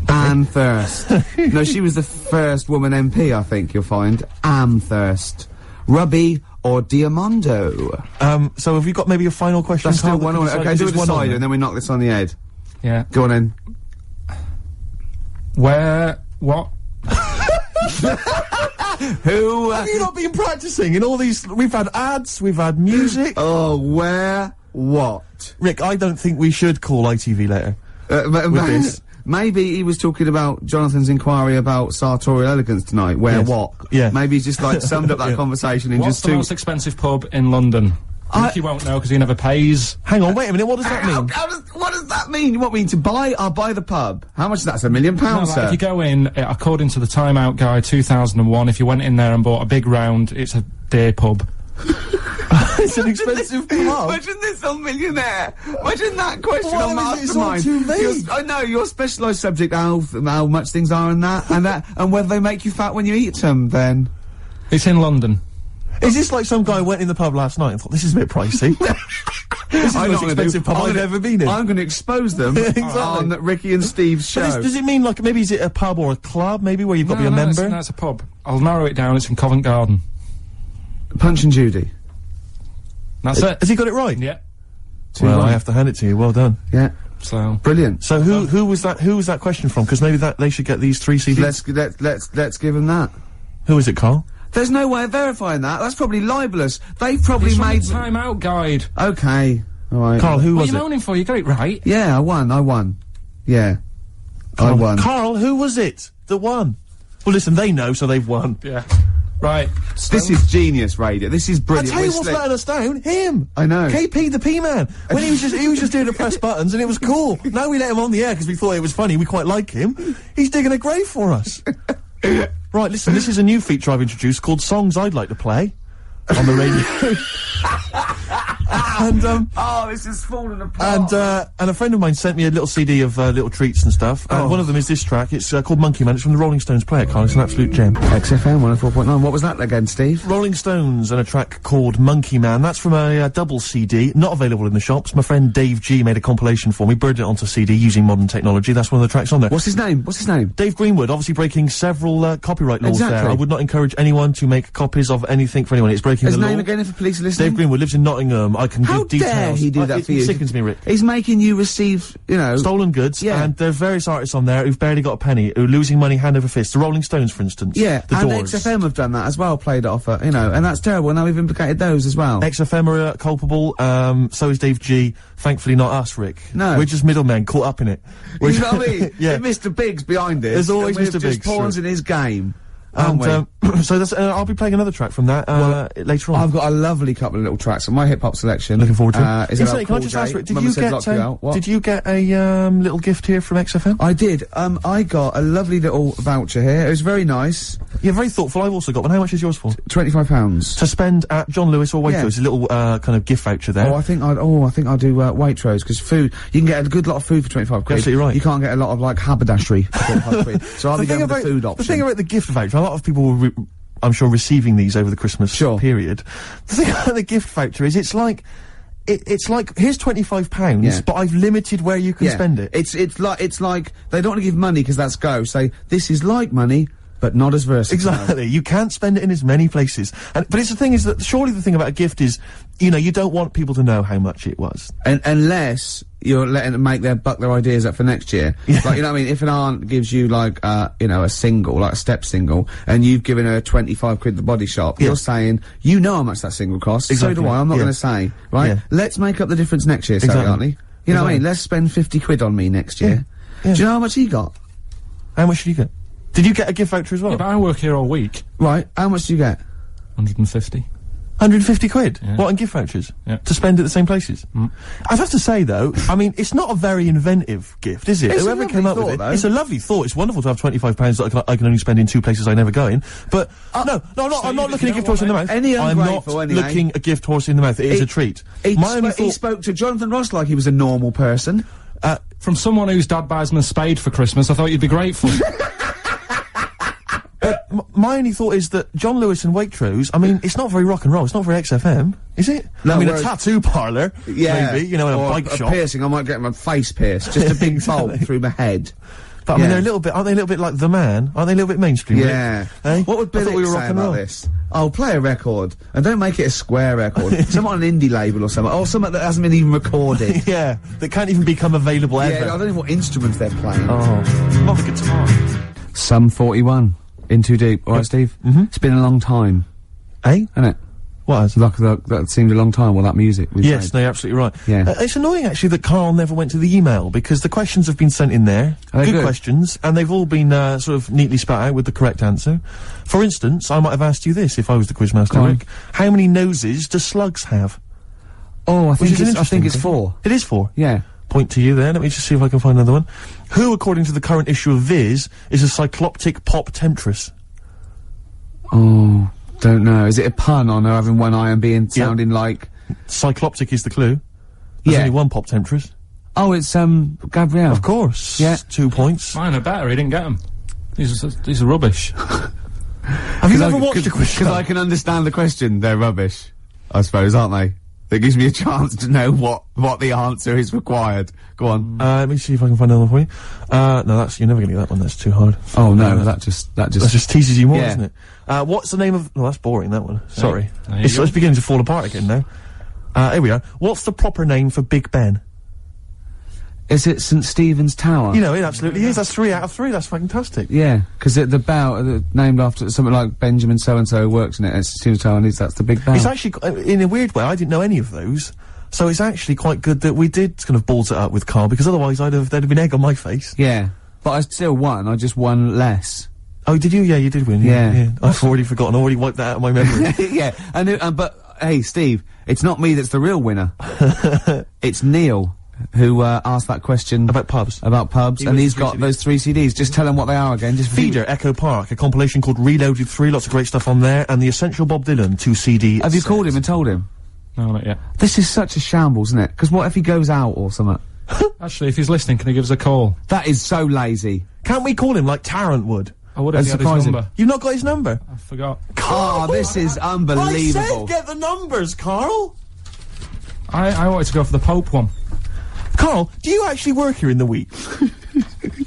Anne Thirst. No, she was the first woman MP, I think, you'll find. Amthurst. Ruby or Diamondo. So have you got maybe a final question? That's still one on it. Okay, do a decider and then we knock this on the head. Yeah. Go on then. What? Who? Have you not been practicing in all these? We've had ads, we've had music. Oh, where? What? Rick, I don't think we should call ITV later. With this. Maybe he was talking about Jonathan's inquiry about sartorial elegance tonight. What? Yeah. Maybe he's just like summed up that conversation in What's just the most expensive pub in London? Ricky won't know because he never pays. Hang on, wait a minute. What does that mean? What does that mean? What mean to buy? I'll buy the pub. How much is that? It's £1 million, sir. If you go in, according to the Time Out Guide 2001, if you went in there and bought a big round, it's a day pub. It's an expensive pub. Imagine this on Millionaire. Imagine that question on Mastermind. I know your specialised subject, how much things are and whether they make you fat when you eat them. Then it's in London. Is this like some guy went in the pub last night and thought, this is a bit pricey? This is the most expensive pub I've ever been in. I'm going to expose them on Ricky and Steve's show. Does it mean, like, maybe is it a pub or a club, maybe, where you've got to be a member? No, it's a pub. I'll narrow it down, it's in Covent Garden. Punch and Judy. That's it. Has he got it right? Yeah. Well, I have to hand it to you, well done. Yeah. So. Brilliant. So who was that question from? Because maybe they should get these 3 CDs. Let's give them that. Who is it, Carl? There's no way of verifying that. That's probably libelous. They've probably made the Time Out Guide. Okay. All right. Carl, who was it? What are you moaning for? You got it right. Yeah, I won. Yeah. Carl, I won. Carl, who was it that won? Well, listen, they know, so they've won. Yeah. Right. This is genius radio. This is brilliant. I tell you what's letting us down? Him. I know. KP the P-Man. When he was just doing the press buttons and it was cool. Now we let him on the air because we thought it was funny. We quite like him. He's digging a grave for us. Right, listen, this is a new feature I've introduced called Songs I'd Like to Play on the radio. And, oh, this is falling apart. And a friend of mine sent me a little CD of, little treats and stuff. And one of them is this track. It's, called Monkey Man. It's from the Rolling Stones. Play it, Carl. It's an absolute gem. XFM 104.9. What was that again, Steve? Rolling Stones and a track called Monkey Man. That's from a, double CD. Not available in the shops. My friend Dave G made a compilation for me. Birded it onto CD using modern technology. That's one of the tracks on there. What's his name? Dave Greenwood. Obviously breaking several, copyright laws there. I would not encourage anyone to make copies of anything for anyone. It's breaking the law. His name again if the police are listening? Dave Greenwood lives in Nottingham. I can give details. How dare he do that for you? It sickens me, Rick. He's making you receive, stolen goods. Yeah. And there's various artists on there who've barely got a penny, who are losing money hand over fist. The Rolling Stones, for instance. Yeah. The and Doors. XFM have done that as well, played it off, and that's terrible. Now we've implicated those as well. XFM are culpable, so is Dave G. Thankfully not us, Rick. No. We're just middlemen caught up in it. You know what I mean? Yeah. Mr. Biggs behind it. There's always Mr. Biggs. Just pawns in his game. And, so that's, I'll be playing another track from that, later on. I've got a lovely couple of little tracks on my hip-hop selection. Looking forward to it. Is it Can I just ask, Rick, did you get a little gift here from XFM? I did. I got a lovely little voucher here. It was very nice. You're very thoughtful. I've also got one. How much is yours for? £25. To spend at John Lewis or Waitrose. A little, kind of gift voucher there. I think I'll do, Waitrose, because food, you can get a good lot of food for 25 quid. Absolutely right. You can't get a lot of, like, haberdashery for 25 quid. So I'll be going with the food option. The thing about the gift voucher, a lot of people will I'm sure receiving these over the Christmas period. The thing about the gift voucher is it's like here's £25, but I've limited where you can spend it. It's like they don't want to give money because that's go. Say this is like money, but not as versatile. Exactly. You can't spend it in as many places. But it's the thing is that surely the thing about a gift is, you don't want people to know how much it was. Unless you're letting them make buck their ideas up for next year. Yeah. Like, you know what I mean? If an aunt gives you, like, a single, like a step single, and you've given her 25 quid at the body shop, you're saying, you know how much that single costs. Exactly. So do I. I'm not going to say, right? Yeah. Let's make up the difference next year, Sally, aren't we? You know what I mean? Let's spend 50 quid on me next year. Yeah. Do you know how much he got? How much did you get? Did you get a gift voucher as well? Yeah, but I work here all week. Right, how much do you get? 150. 150 quid? Yeah. What, in gift vouchers? Yeah. To spend at the same places? I'd have to say, though, I mean, it's not a very inventive gift, is it? It's Whoever a came up lovely with thought, it. It's a lovely thought. It's wonderful to have £25 that I can only spend in 2 places I never go in. But, no, I'm not looking at gift horse in the mouth. Any I'm not ungrateful, anyway. looking at gift horse in the mouth. It is a treat. He spoke to Jonathan Ross like he was a normal person. From someone whose dad buys him a spade for Christmas, I thought you'd be grateful. My only thought is that John Lewis and Waitrose, I mean, it's not very rock and roll, it's not very XFM, is it? No, I mean, a tattoo parlour, maybe, you know, in a or bike a shop. piercing, I might get my face pierced, just a big bolt through my head. But I mean, they're a little bit, aren't they a little bit like The Man? Aren't they a little bit mainstream? Yeah. Eh? What would Billy say about this? Oh, play a record, and don't make it a square record. Something on an indie label or something, or something that hasn't been even recorded. Yeah, that can't even become available ever. Yeah, I don't know what instruments they're playing. Oh, not the guitar. Sum 41. In Too Deep. Alright, Steve? It's been a long time. Eh? Hasn't it? What has? That seemed a long time, all that music we Yes, played. no, you're absolutely right. Yeah. It's annoying, actually, that Karl never went to the email, because the questions have been sent in there. Good questions, and they've all been, sort of neatly spat out with the correct answer. For instance, I might have asked you this, if I was the quizmaster, Rick. How many noses do slugs have? Oh, I think it's 4. It is 4? Yeah. Point to you there. Let me just see if I can find another one. Who, according to the current issue of Viz, is a cycloptic pop temptress? Oh, don't know. Is it a pun on her having one eye and sounding like... Cycloptic is the clue. There's only one pop temptress. Oh, it's, Gabrielle. Of course. Yeah. 2 points. Mine are better, he didn't get them. These are rubbish. Have you never watched a quiz show? Because I can understand the question. They're rubbish, I suppose, aren't they? That gives me a chance to know what the answer is required. Go on. Let me see if I can find another one for you. No, you're never gonna get that one, that's too hard. Oh no, that just teases you more, doesn't it? What's the name of... Well, that's boring, that one. Sorry. It's beginning to fall apart again now. Here we are. What's the proper name for Big Ben? Is it St. Stephen's Tower? You know, it absolutely is. That's 3 out of 3. That's fantastic. Yeah, because the bell, named after something like Benjamin so-and-so works in it, St. Stephen's Tower, and that's the big bell. It's actually, in a weird way, I didn't know any of those. So it's actually quite good that we did kind of balls it up with Karl, because otherwise there'd have been egg on my face. Yeah, but I still won. I just won less. Oh, did you? Yeah, you did win. Yeah. I've already forgotten. I already wiped that out of my memory. Yeah, but hey, Steve, it's not me that's the real winner. It's Neil, who asked that question about pubs. And he's got those 3 CDs. Just tell him what they are again. Just Feeder, Echo Park, a compilation called Reloaded 3, lots of great stuff on there, and the Essential Bob Dylan 2 CD. Have you called him and told him? No, not yet. This is such a shambles, isn't it? Because what if he goes out or something? Actually, if he's listening, can he give us a call? That is so lazy. Can't we call him like Tarrant would? I would have had his number. You've not got his number? I forgot. Oh, this is unbelievable. I said get the numbers, Karl! I wanted to go for the Pope one. Karl, do you actually work here in the week?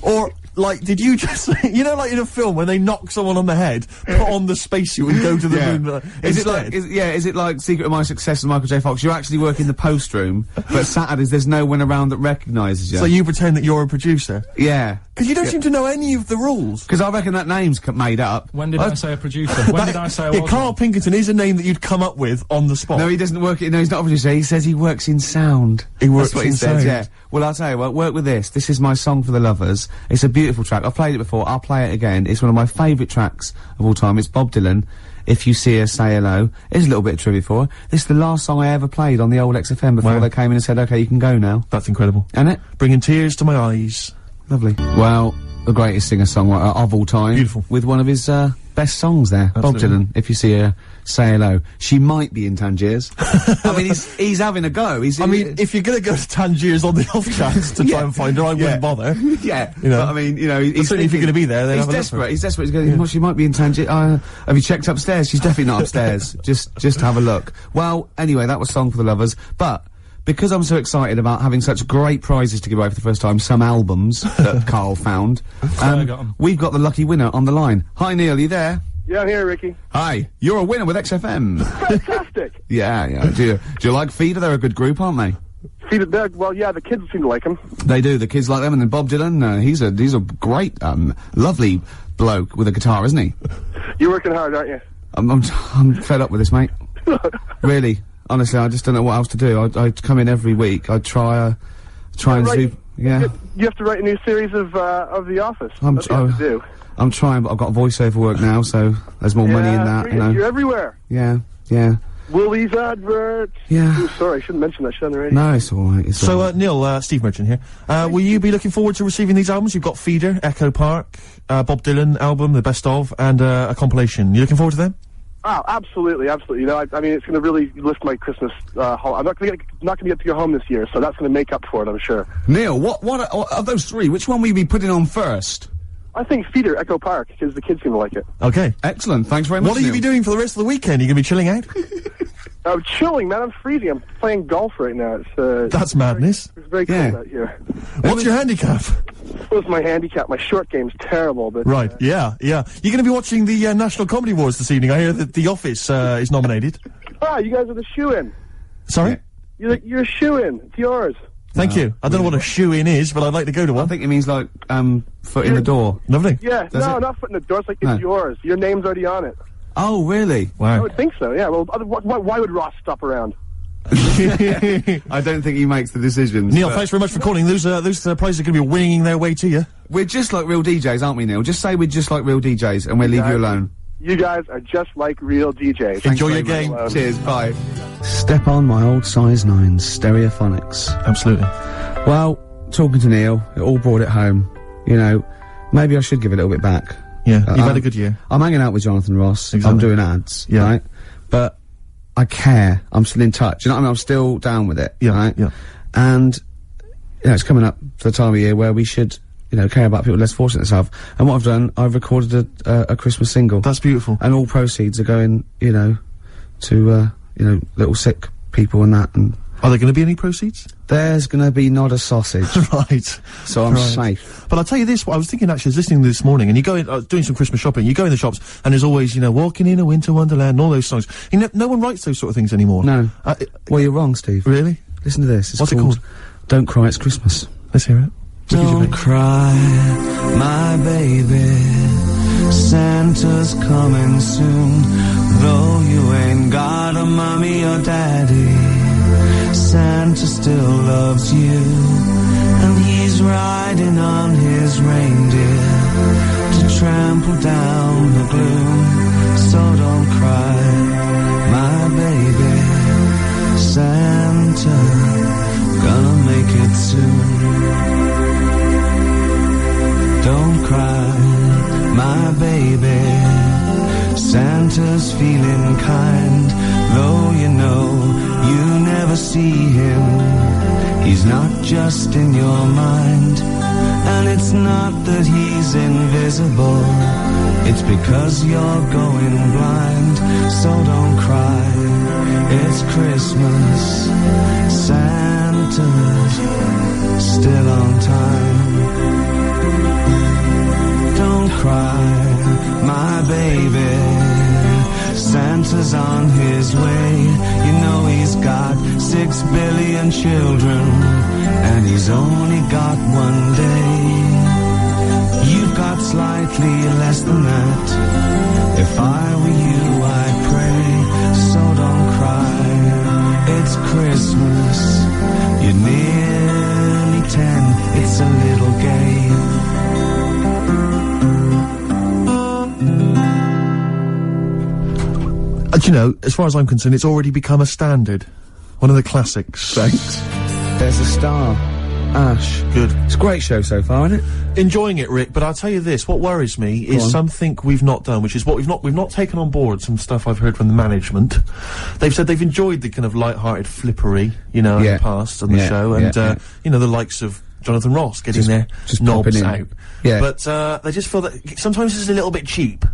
Or, like, did you just, you know, like in a film when they knock someone on the head, put on the spacesuit and go to the moon? Is it like Secret of My Success with Michael J. Fox? You actually work in the post room, but Saturdays there's no one around that recognises you. So you pretend that you're a producer? Yeah. Because you don't seem to know any of the rules. Because I reckon that name's made up. When did I say a producer? When did I say I was? Karl Pilkington is a name that you'd come up with on the spot. No, he doesn't work. No, he's not a producer. He says he works in sound. He works That's what in he says. sound. Yeah. Well, I'll tell you what. Work with this. This is my song for the lovers. It's a beautiful track. I've played it before. I'll play it again. It's one of my favourite tracks of all time. It's Bob Dylan. If You See Her, Say Hello. Here's a little bit of trivia for her. This is the last song I ever played on the old XFM before they came in and said, "Okay, you can go now." That's incredible. Isn't it? Bringing tears to my eyes. Lovely. Well, the greatest singer-songwriter of all time. Beautiful. With one of his best songs there. Absolutely. Bob Dylan, If You See Her, Say Hello. She might be in Tangiers. I mean, he's having a go. I mean, if you're gonna go to Tangiers on the off chance to try and find her, I wouldn't bother. Yeah. You know. But I mean, you know, he's certainly if you're gonna be there, then he's desperate. He's desperate. He's going, well, she might be in Tangiers. Have you checked upstairs? She's definitely not upstairs. Just have a look. Well, anyway, that was Song for the Lovers. But because I'm so excited about having such great prizes to give away for the first time, some albums that Karl found, we've got the lucky winner on the line. Hi, Neil, you there? Yeah, I'm here, Ricky. Hi, you're a winner with XFM. Fantastic. Yeah. Do you like Feeder? They're a good group, aren't they? Feeder, well, yeah, the kids seem to like him. They do. The kids like them, and then Bob Dylan. He's a great, lovely bloke with a guitar, isn't he? You're working hard, aren't you? I'm fed up with this, mate. Really. Honestly, I just don't know what else to do. I come in every week. I try and do Yeah. You have to write a new series of The Office. That's what you have to do. I'm trying, but I've got voiceover work now, so there's more money in that, you know. You're everywhere. Yeah. Woolies advert. Yeah. Ooh, sorry, I shouldn't mention that shit on the radio. No, it's alright. So, Neil, Steve Merchant here. Will you be looking forward to receiving these albums? You've got Feeder, Echo Park, Bob Dylan album, the best of, and a compilation. You looking forward to them? Oh, absolutely. You know, I mean, it's going to really lift my Christmas haul. I'm not going to get to go home this year, so that's going to make up for it, I'm sure. Neil, what of those three, which one will you be putting on first? I think Feeder, Echo Park, because the kids seem to like it. Okay. Excellent. Thanks very much, What will you be doing for the rest of the weekend? Are you going to be chilling out? I'm chilling, man. I'm freezing. I'm playing golf right now. That's madness. It's very cold out here. What's your handicap? What's my handicap? My short game's terrible, but... Right, yeah. You're going to be watching the National Comedy Awards this evening. I hear that The Office is nominated. Ah, you guys are the shoe-in. Sorry? You're a shoe-in. It's yours. Thank you. I don't know what a shoe-in is, but I'd like to go to one. I think it means, like, foot in the door. Lovely. Yeah, not foot in the door. It's like, it's yours. Your name's already on it. Oh, really? Wow. I would think so, yeah. Well, why would Ross stop around? I don't think he makes the decisions. Neil, thanks very much for calling. Those prizes are going to be winging their way to you. We're just like real DJs, aren't we, Neil? Just say we're just like real DJs, and we'll leave you alone. You guys are just like real DJs. Enjoy your game. Cheers, bye. Step on my old size 9 Stereophonics. Absolutely. Well, talking to Neil, it all brought it home. You know, maybe I should give it a little bit back. Yeah, you've had a good year. I'm hanging out with Jonathan Ross. Exactly. I'm doing ads, right? But I care. I'm still in touch. You know what I mean? I'm still down with it, right? Yeah. And, you know, it's coming up to the time of year where we should, you know, care about people less fortunate than themselves. And what I've done, I've recorded a Christmas single. That's beautiful. And all proceeds are going, you know, to, you know, little sick people and that. And are there going to be any proceeds? There's going to be not a sausage. Right. So I'm safe. But I'll tell you this, I was thinking actually, I was listening this morning, and you go in, doing some Christmas shopping, you go in the shops, and there's always, you know, Walking in a Winter Wonderland, and all those songs. You know, no one writes those sort of things anymore. No. Well, you're wrong, Steve. Really? Listen to this. What's it called? Don't Cry, It's Christmas. Let's hear it. Don't cry, my baby. Santa's coming soon. Though you ain't got a mommy or daddy, Santa still loves you. And he's riding on his reindeer to trample down the gloom. So don't cry, my baby. Santa gonna make it soon. Don't cry, my baby. Santa's feeling kind, though you know you never see him. He's not just in your mind, and it's not that he's invisible. It's because you're going blind. So don't cry, it's Christmas. Santa's still on time. Don't cry, my baby. Santa's on his way. You know he's got 6 billion children, and he's only got one day. You've got slightly less than that. If I were you, I'd pray. So don't cry, it's Christmas. You're nearly 10, it's a little gay. You know, as far as I'm concerned, it's already become a standard. One of the classics. Thanks. There's a star. Ash. Good. It's a great show so far, isn't it? Enjoying it, Rick, but I'll tell you this, what worries me is something we've not done, which is what we've not taken on board some stuff I've heard from the management. They've said they've enjoyed the kind of light-hearted flippery, you know, in the past on the show, and, you know, the likes of Jonathan Ross getting their knobs out. Yeah. But, they just feel that sometimes it's a little bit cheap.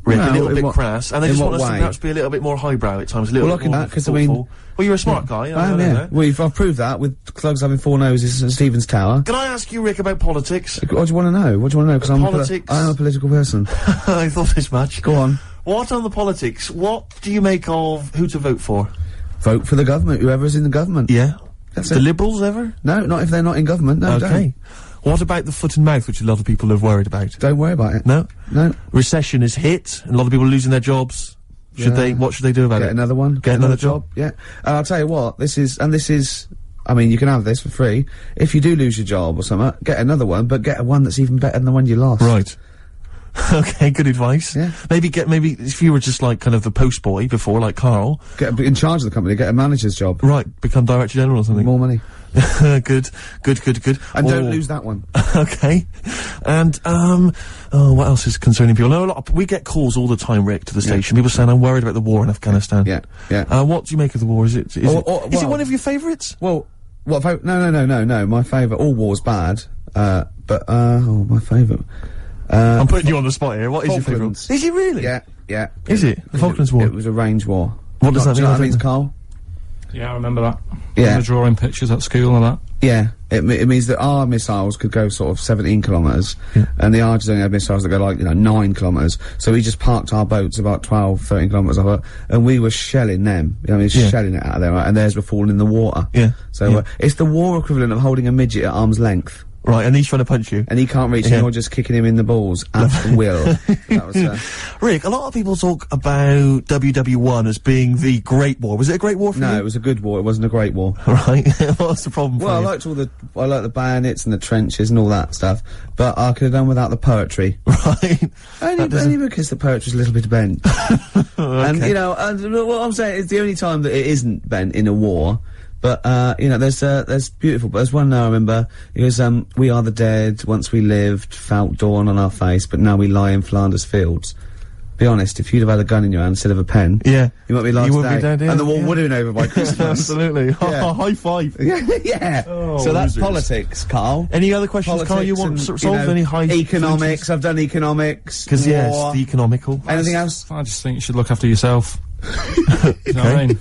Rick, a little bit crass, and they just want us to perhaps be a little bit more highbrow at times, a little bit more thoughtful. I mean, well, you're a smart guy. I am, yeah. I've proved that with Clugs having 4 noses at Stephen's Tower. Can I ask you, Rick, about politics? What do you want to know? What do you want to know? Because I'm a political person. I thought as much. Go on. What on the politics? What do you make of who to vote for? Vote for the government, whoever's in the government. Yeah. That's the it. Liberals ever? No, not if they're not in government. No, okay. Don't. What about the foot and mouth, which a lot of people are worried about? Don't worry about it. No? No. Recession is hit, and a lot of people are losing their jobs. What should they do about it? Get another one. Get another job? Yeah. And I'll tell you what, this is I mean, you can have this for free. If you do lose your job or something, get another one, but get one that's even better than the one you lost. Right. Okay, good advice. Yeah. Maybe if you were just like kind of the postboy before, like Karl. Get in charge of the company, get a manager's job. Right, become director general or something. More money. Good. And don't lose that one. Okay. And, what else is concerning people? No, we get calls all the time, Rick, to the station. People saying, I'm worried about the war in Afghanistan. Yeah. What do you make of the war? Is it one of your favourites? Well, no. My favourite, all war's bad. My favourite. I'm putting you on the spot here. What is your favourite? Is it really? Yeah. Is it? The Falklands War? It was a range war. What does that mean? Do you know what that means, Karl? Yeah, I remember that. Yeah. I remember drawing pictures at school and that. Yeah. It means that our missiles could go sort of 17 kilometres, and the Argies only had missiles that go like, 9 kilometres. So we just parked our boats about 12, 13 kilometres off it, and we were shelling them. Shelling it out of there, right? And theirs were falling in the water. Yeah. So it's the war equivalent of holding a midget at arm's length. Right, and he's trying to punch you. And he can't reach, and you're just kicking him in the balls at will. That was, Rick, a lot of people talk about WW1 as being the Great War. Was it a great war for you? No, it was a good war. It wasn't a great war. Right. What's the problem for you? I liked I liked the bayonets and the trenches and all that stuff, but I could have done without the poetry. Right. Only because the poetry's a little bit bent. Okay. And, what I'm saying is the only time that it isn't bent in a war. But, there's beautiful, but there's one now I remember, it goes, we are the dead, once we lived, felt dawn on our face, but now we lie in Flanders fields. Be honest, if you'd have had a gun in your hand instead of a pen, you might be alive today. Would be dead, and the war would have been over by Christmas. Absolutely. High five. Yeah. Oh, so that's losers. Politics, Karl. Any other questions, Karl, you want to solve? Any high... Economics, I've done economics. Because, it's the economical. Anything else? I just think you should look after yourself. You know what I mean?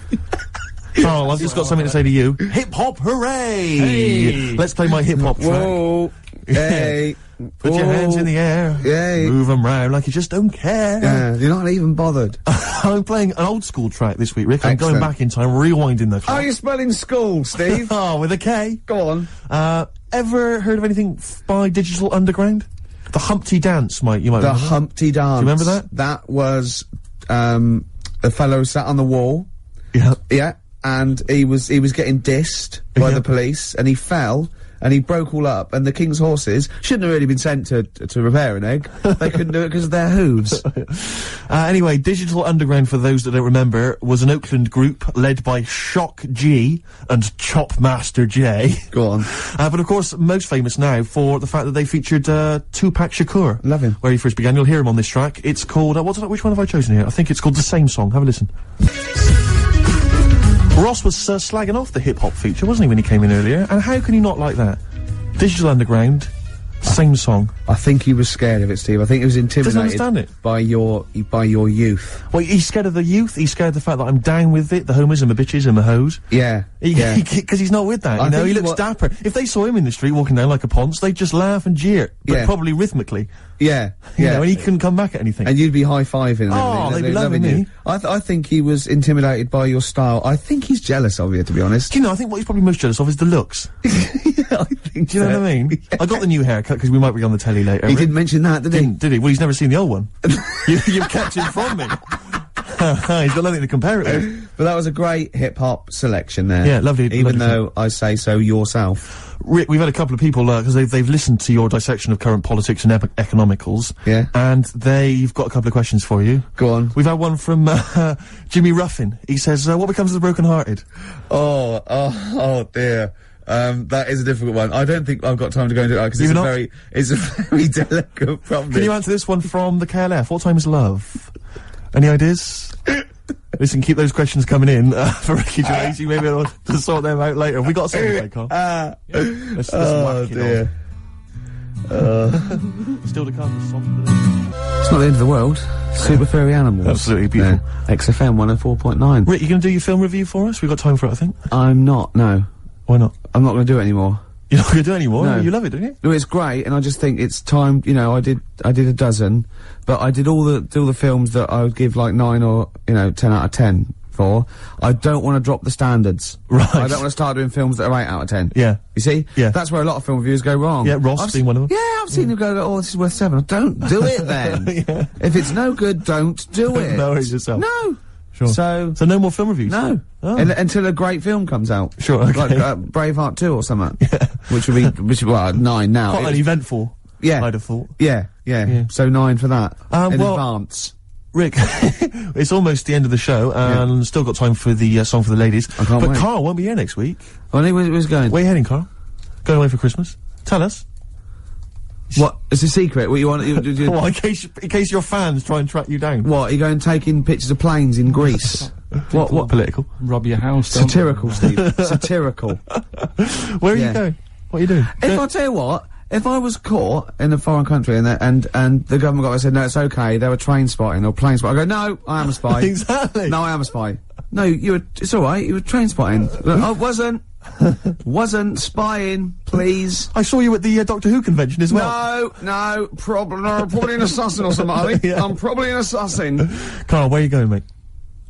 Karl, I've just got something to say to you. Hip-hop hooray! Hey! Let's play my hip-hop track. Whoa! Hey! Put your hands in the air. Yay. Move them round like you just don't care. Yeah, you're not even bothered. I'm playing an old school track this week, Rick. I'm Excellent. going back in time, rewinding the clock. How are you spelling school, Steve? With a K. Go on. Ever heard of anything by Digital Underground? The Humpty Dance, you might The remember. Humpty Dance. Do you remember that? That was, a fellow sat on the wall. Yeah. Yeah. And he was getting dissed by the police, and he fell, and he broke all up, and the King's horses shouldn't have really been sent to repair an egg. They couldn't do it because of their hooves. Anyway, Digital Underground, for those that don't remember, was an Oakland group led by Shock G and Chop Master J. Go on. But of course, most famous now for the fact that they featured Tupac Shakur. Love him. Where he first began. You'll hear him on this track. It's called, which one have I chosen here? I think it's called The Same Song. Have a listen. Ross was slagging off the hip-hop feature, wasn't he, when he came in earlier? And how can you not like that? Digital Underground, same song. I think he was scared of it, Steve. I think he was intimidated understand it. by your youth. Well, he's scared of the youth. He's scared of the fact that I'm down with it, the homers and the bitches and the hoes. Yeah. Because he's not with that, you know? He looks dapper. If they saw him in the street walking down like a ponce, they'd just laugh and jeer. But probably rhythmically. Yeah. You know, and he couldn't come back at anything. And you'd be high-fiving and Oh, everything. they'd be loving you. me. I think he was intimidated by your style. I think he's jealous of you, to be honest. Do you know, I think what he's probably most jealous of is the looks. I think Do you know what I mean? Yeah. I got the new haircut because we might be on the telly later. He didn't mention that, did he? Did he? Well, he's never seen the old one. You've kept it from me. He's got nothing to compare it with. But that was a great hip-hop selection there. Yeah, lovely. Even though I say so yourself. Rick, we've had a couple of people, because they've listened to your dissection of current politics and economicals. Yeah. And they've got a couple of questions for you. Go on. We've had one from, Jimmy Ruffin. He says, what becomes of the broken-hearted? Oh dear. That is a difficult one. I don't think I've got time to go into it, because it's a very delicate problem. Can you answer this one from the KLF? What time is love? Any ideas? Listen, keep those questions coming in for Ricky Gervais. You may be able to sort them out later. Have we got a song to play, Carl? Let's whack it on. Still to come, the song of the day. It's not the end of the world. Super furry animals. Absolutely beautiful. XFM 104.9. Rick, you going to do your film review for us? We've got time for it, I think. I'm not, no. Why not? I'm not going to do it anymore. You're not going to do it anymore? No. You love it, don't you? No, it's great, and I just think it's time, you know, I did a dozen, but I did all the films that I would give like 9 or, 10 out of 10 for. I don't want to drop the standards. Right. I don't want to start doing films that are 8 out of 10. Yeah. You see? Yeah. That's where a lot of film reviewers go wrong. Yeah, Ross being one of them. Yeah, I've seen them go, oh, this is worth 7. Don't do it then. Yeah. If it's no good, don't do it. No worries yourself. No. Sure. So no more film reviews? No. Oh. Until a great film comes out. Sure, okay. Like Braveheart 2 or something. Yeah. Which would be, well, 9 now. Quite an eventful. Yeah. I'd have thought. Yeah. So 9 for that. In well, advance. Rick, it's almost the end of the show, and still got time for the song for the ladies. I can't wait. Carl won't be here next week. Well, where's going? Where are you heading, Carl? Going away for Christmas? Tell us. What? It's a secret. What you want? Well, in case your fans try and track you down. What? Are you going taking pictures of planes in Greece? What? Political? Rob your house. Satirical, Steve. Satirical. Where are you going? What are you doing? I'll tell you what. If I was caught in a foreign country and the government got, I said, no, it's okay, they were train spotting or plane spotting, I go, no, I am a spy. Exactly. No, I am a spy. No, it's alright, you were train spotting. I wasn't spying, please. I saw you at the Doctor Who convention as well. No, probably an assassin or something, yeah. I'm probably an assassin. Carl, where are you going, mate?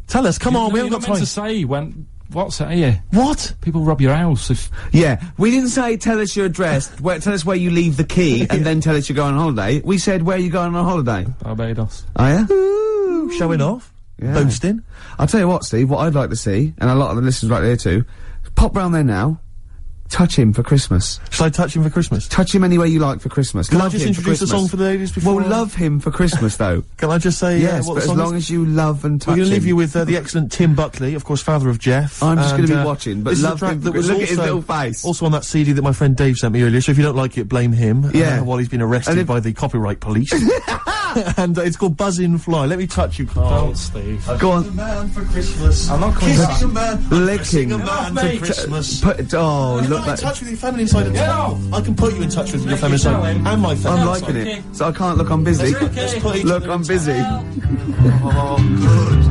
Tell us, come on, we haven't got time. To say when... What's it here? What? People rob your house if... Yeah, we didn't say tell us your address, tell us where you leave the key, and then tell us you're going on holiday. We said where you going on holiday. Barbados. Oh, yeah? Ooh, showing off. Yeah. Boasting. I'll tell you what, Steve, what I'd like to see, and a lot of the listeners right there too, pop round there now, touch him for Christmas. Shall I touch him for Christmas? Touch him any way you like for Christmas. Can I just introduce a song for the ladies before? Well, love him for Christmas, though. Can I just say yes, what but the song as long as you love and touch him. We're going to leave you with the excellent Tim Buckley, of course, father of Jeff. I'm just going to be watching, but love him. Look at his little face. Also on that CD that my friend Dave sent me earlier, so if you don't like it, blame him. Yeah. While he's been arrested by the copyright police. And it's called Buzzin' Fly. Let me touch you, Carl. Don't, Steve. Go on. Man for Christmas. I'm not coming back. Kissing a man. Licking. A man for Christmas. Look, I'm in touch with your feminine side of town. I can put you in touch with your feminine side and my feminine I'm liking side. it. So I can't look, I'm busy. Okay. Look, I'm busy. Oh, good.